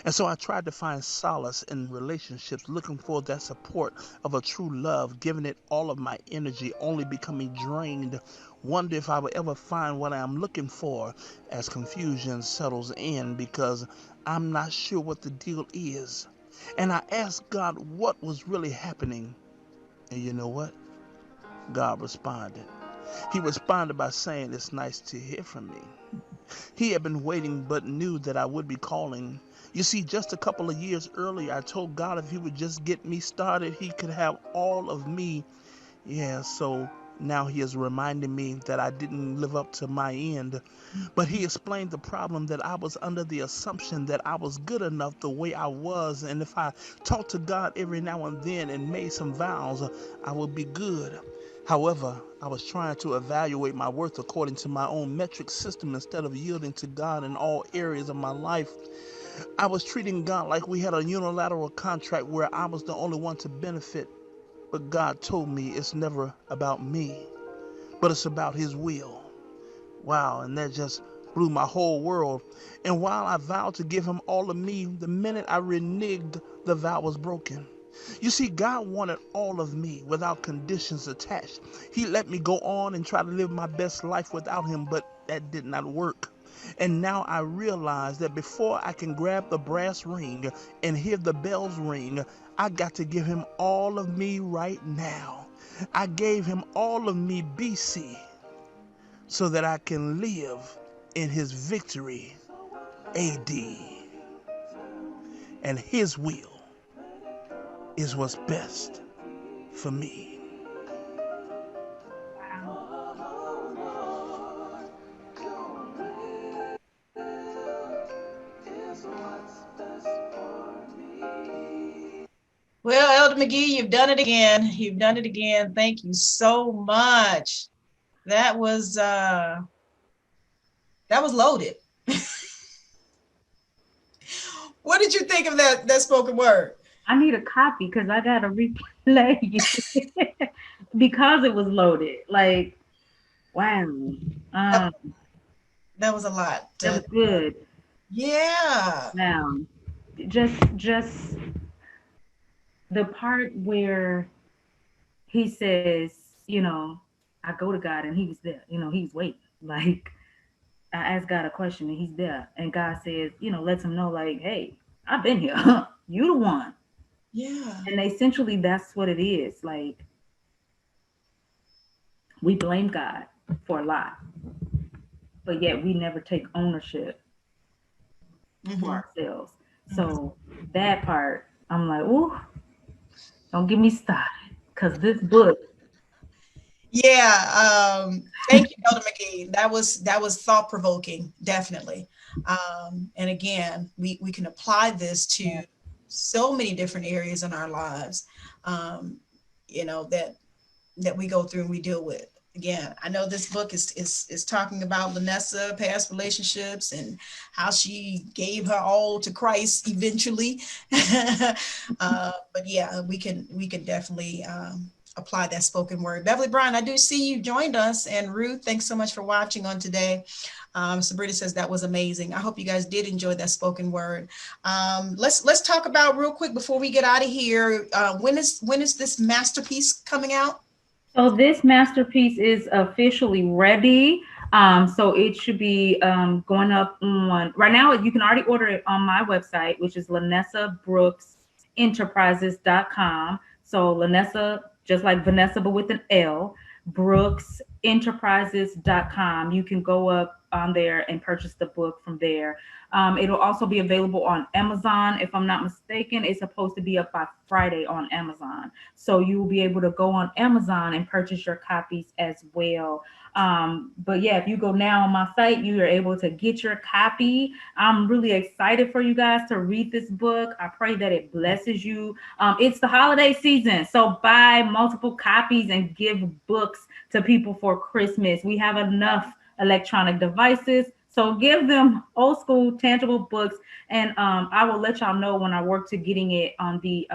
And so I tried to find solace in relationships, looking for that support of a true love, giving it all of my energy, only becoming drained. Wonder if I will ever find what I am looking for as confusion settles in because I'm not sure what the deal is. And I asked God what was really happening. And you know what? God responded. He responded by saying, "It's nice to hear from me." He had been waiting but knew that I would be calling. You see, just a couple of years earlier, I told God if he would just get me started, he could have all of me. Yeah, so now he is reminding me that I didn't live up to my end. But he explained the problem, that I was under the assumption that I was good enough the way I was, and if I talked to God every now and then and made some vows, I would be good. However, I was trying to evaluate my worth according to my own metric system instead of yielding to God in all areas of my life. I was treating God like we had a unilateral contract where I was the only one to benefit. But God told me it's never about me, but it's about his will. Wow, and that just blew my whole world. And while I vowed to give him all of me, the minute I reneged, the vow was broken. You see, God wanted all of me without conditions attached. He let me go on and try to live my best life without him, but that did not work. And now I realize that before I can grab the brass ring and hear the bells ring, I got to give him all of me right now. I gave him all of me BC so that I can live in his victory AD. And his will is what's best for me. Well, Elder McGee, you've done it again. You've done it again. Thank you so much. That was loaded. What did you think of that spoken word? I need a copy because I gotta replay it because it was loaded. Like, wow, That, that was a lot. that was good. Yeah. Now, just the part where he says, I go to God and he was there. He's waiting. Like, I asked God a question and he's there, and God says, lets him know, like, hey, I've been here. You the one. Yeah. And essentially, that's what it is. Like, we blame God for a lot, but yet we never take ownership for ourselves. So that part, I'm like, ooh, don't get me started, because this book. Yeah. Thank you, Elder McGee. That was thought provoking, definitely. And again, we can apply this to so many different areas in our lives, that we go through and we deal with. Again, I know this book is talking about Lanessa, past relationships, and how she gave her all to Christ eventually. But yeah, we can definitely apply that spoken word. Beverly Brown, I do see you joined us, and Ruth, thanks so much for watching on today. Sabrina says that was amazing. I hope you guys did enjoy that spoken word. Let's talk about real quick before we get out of here. When is this masterpiece coming out? So this masterpiece is officially ready. So it should be going up on, right now you can already order it on my website, which is LanessaBrooksEnterprises.com. So Lanessa, just like Vanessa, but with an L, BrooksEnterprises.com. You can go up on there and purchase the book from there. It'll also be available on Amazon. If I'm not mistaken, it's supposed to be up by Friday on Amazon. So you will be able to go on Amazon and purchase your copies as well. But yeah, if you go now on my site, you are able to get your copy. I'm really excited for you guys to read this book. I pray that it blesses you. It's the holiday season, so buy multiple copies and give books to people for Christmas. We have enough electronic devices, so give them old school tangible books. And I will let y'all know when I work to getting it on the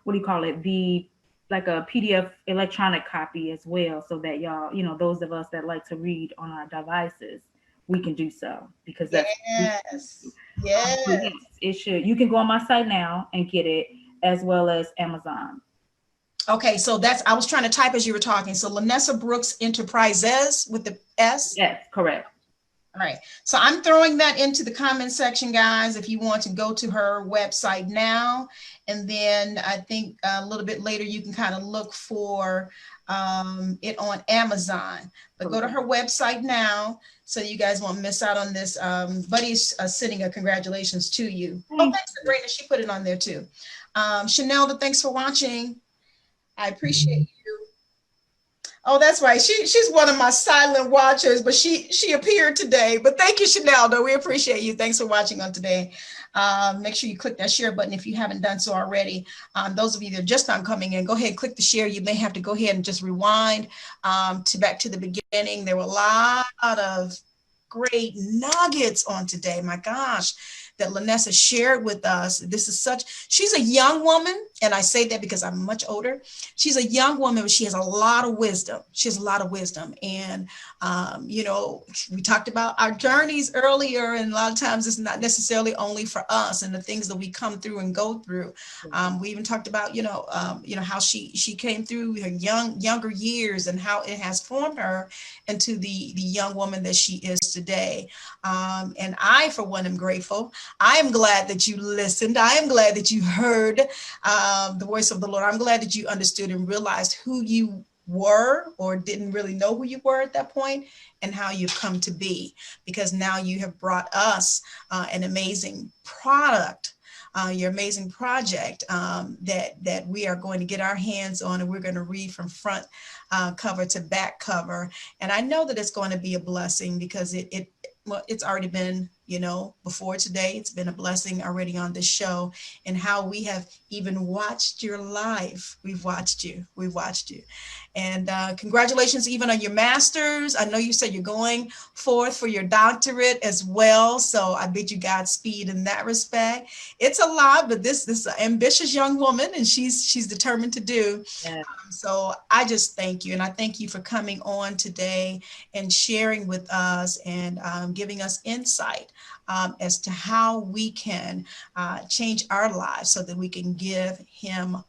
what do you call it, the like a PDF electronic copy as well, so that y'all, those of us that like to read on our devices, we can do so, because that's Yes. but yes, Yes. it should. You can go on my site now and get it, as well as Amazon. Okay, so I was trying to type as you were talking. So Lanessa Brooks Enterprises with the S. Yes, correct. All right. So I'm throwing that into the comment section, guys, if you want to go to her website now. And then I think a little bit later, you can kind of look for it on Amazon. But go to her website now so you guys won't miss out on this. Buddy's sending a congratulations to you. Oh, thanks, Sabrina. She put it on there too. Chanel, thanks for watching. I appreciate you. Oh, that's right. She's one of my silent watchers, but she appeared today. But thank you, Chanel. Though we appreciate you. Thanks for watching on today. Make sure you click that share button if you haven't done so already. Those of you that are just not coming in, go ahead and click the share. You may have to go ahead and just rewind back to the beginning. There were a lot of great nuggets on today. My gosh, that Lanessa shared with us. She's a young woman, and I say that because I'm much older. She's a young woman, but she has a lot of wisdom. She has a lot of wisdom. And, we talked about our journeys earlier, and a lot of times it's not necessarily only for us and the things that we come through and go through. We even talked about, how she came through her younger years and how it has formed her into the young woman that she is today. And I, for one, am grateful. I am glad that you listened. I am glad that you heard the voice of the Lord. I'm glad that you understood and realized who you were, or didn't really know who you were at that point, and how you've come to be, because now you have brought us an amazing product, your amazing project that we are going to get our hands on, and we're going to read from front cover to back cover. And I know that it's going to be a blessing, because it's already been, before today, it's been a blessing already on this show, and how we have even watched your life. We've watched you. And congratulations even on your master's. I know you said you're going forth for your doctorate as well. So I bid you Godspeed in that respect. It's a lot, but this is an ambitious young woman, and she's determined to do. Yeah. So I just thank you. And I thank you for coming on today and sharing with us, and giving us insight as to how we can change our lives, so that we can give him,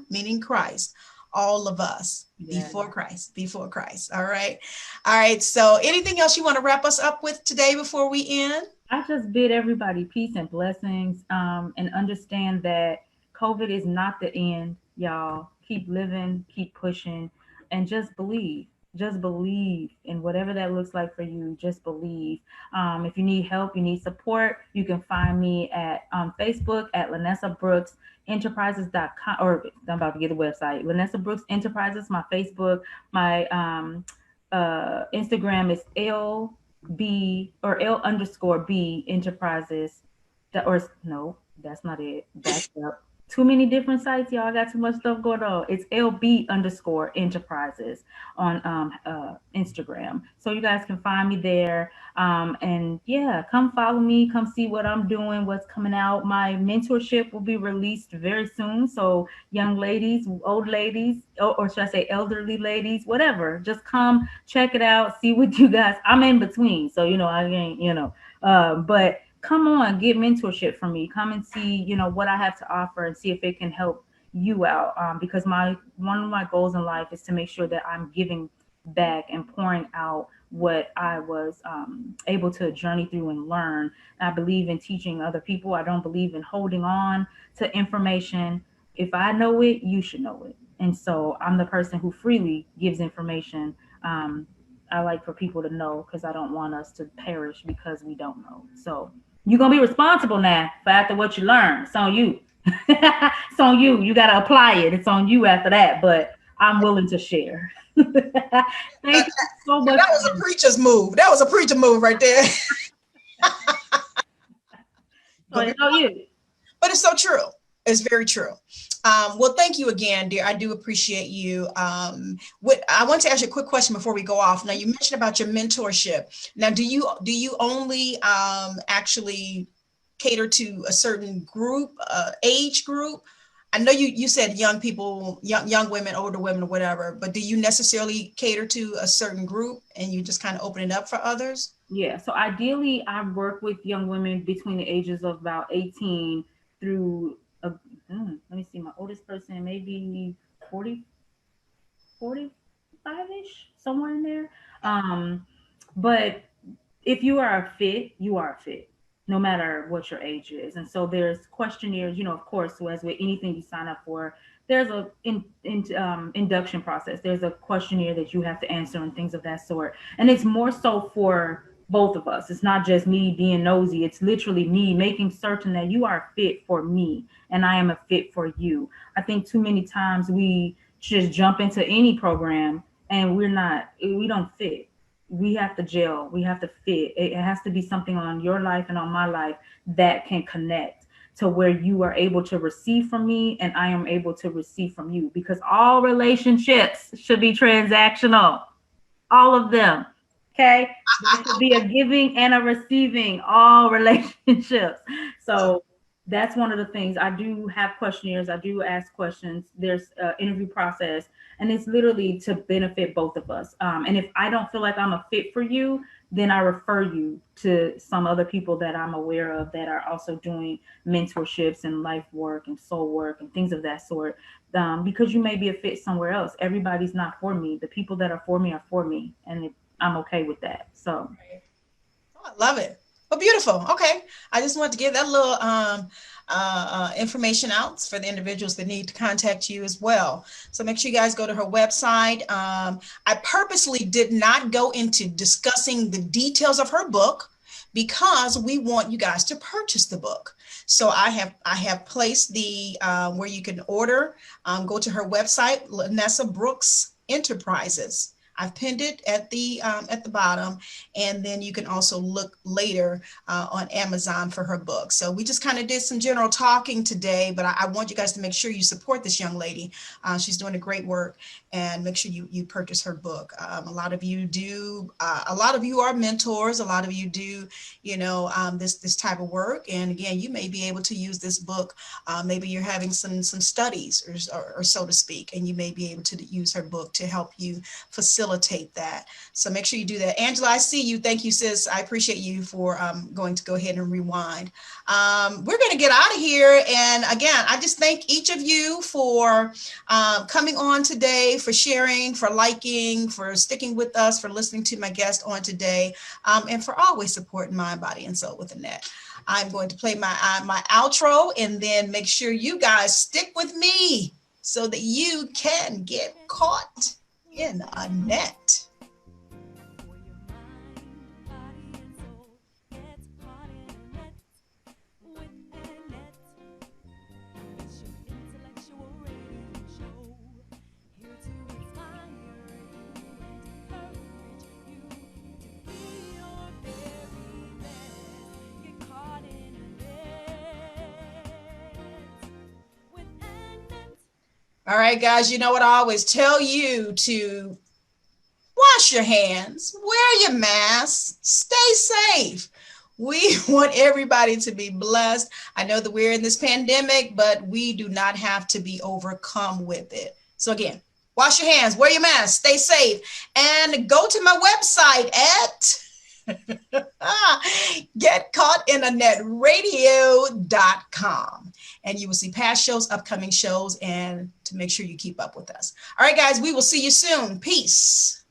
meaning Christ, all of us, before Christ. All right. So anything else you want to wrap us up with today before we end? I just bid everybody peace and blessings, and understand that COVID is not the end, y'all. Keep living, keep pushing, and just believe. Just believe in whatever that looks like for you. Just believe. If you need help, you need support, you can find me at Facebook at Lanessa Brooks Enterprises.com, or I'm about to get the website. Lanessa Brooks Enterprises, my Facebook. My Instagram is LB or L_B Enterprises. Or no, that's not it. That's up. Too many different sites, y'all. I got too much stuff going on. It's LB_Enterprises on Instagram. So you guys can find me there. And yeah, come follow me. Come see what I'm doing, what's coming out. My mentorship will be released very soon. So young ladies, old ladies, or should I say elderly ladies, whatever, just come check it out. See what you guys, I'm in between. So, I ain't, but come on, get mentorship from me. Come and see, what I have to offer, and see if it can help you out. Because one of my goals in life is to make sure that I'm giving back and pouring out what I was able to journey through and learn. I believe in teaching other people. I don't believe in holding on to information. If I know it, you should know it. And so I'm the person who freely gives information. I like for people to know, because I don't want us to perish because we don't know. So you're going to be responsible now for after what you learn. It's on you. It's on you. You got to apply it. It's on you after that. But I'm willing to share. Thank you so much. That was a preacher's move. That was a preacher move right there. So, it's all you. But it's so true. It's very true. Well, thank you again, dear. I do appreciate you. What I want to ask you a quick question before we go off. Now, you mentioned about your mentorship. Now, do you only actually cater to a certain group, age group? I know you said young people, young women, older women, or whatever. But do you necessarily cater to a certain group, and you just kind of open it up for others? Yeah. So ideally, I work with young women between the ages of about 18 through, let me see, my oldest person, maybe 40, 45-ish, somewhere in there. But if you are a fit, you are a fit, no matter what your age is. And so there's questionnaires, of course, so as with anything you sign up for, there's a induction process. There's a questionnaire that you have to answer and things of that sort. And it's more so for both of us. It's not just me being nosy. It's literally me making certain that you are fit for me and I am a fit for you. I think too many times we just jump into any program and we don't fit. We have to gel. We have to fit. It has to be something on your life and on my life that can connect to where you are able to receive from me and I am able to receive from you, because all relationships should be transactional. All of them. Okay. There should be a giving and a receiving, all relationships. So that's one of the things. I do have questionnaires. I do ask questions. There's an interview process, and it's literally to benefit both of us. And if I don't feel like I'm a fit for you, then I refer you to some other people that I'm aware of that are also doing mentorships and life work and soul work and things of that sort. Because you may be a fit somewhere else. Everybody's not for me. The people that are for me, and I'm okay with that. So, I love it. Well, beautiful. Okay, I just want to give that little information out for the individuals that need to contact you as well. So make sure you guys go to her website. I purposely did not go into discussing the details of her book because we want you guys to purchase the book. So I have placed the where you can order. Go to her website, Lanessa Brooks Enterprises. I've pinned it at the bottom, and then you can also look later on Amazon for her book. So we just kind of did some general talking today, but I want you guys to make sure you support this young lady. She's doing a great work, and make sure you purchase her book. A lot of you do. A lot of you are mentors. A lot of you do, this type of work. And again, you may be able to use this book. Maybe you're having some studies, or so to speak, and you may be able to use her book to help you facilitate that. So make sure you do that. Angela, I see you. Thank you, sis. I appreciate you for going to go ahead and rewind. We're going to get out of here. And again, I just thank each of you for coming on today, for sharing, for liking, for sticking with us, for listening to my guest on today, and for always supporting Mind, Body, and Soul with ANet. I'm going to play my outro, and then make sure you guys stick with me so that you can get caught in a net. All right, guys, you know what I always tell you to wash your hands, wear your mask, stay safe. We want everybody to be blessed. I know that we're in this pandemic, but we do not have to be overcome with it. So again, wash your hands, wear your mask, stay safe, and go to my website at getcaughtinAnetradio.com. And you will see past shows, upcoming shows, and to make sure you keep up with us. All right, guys, we will see you soon. Peace.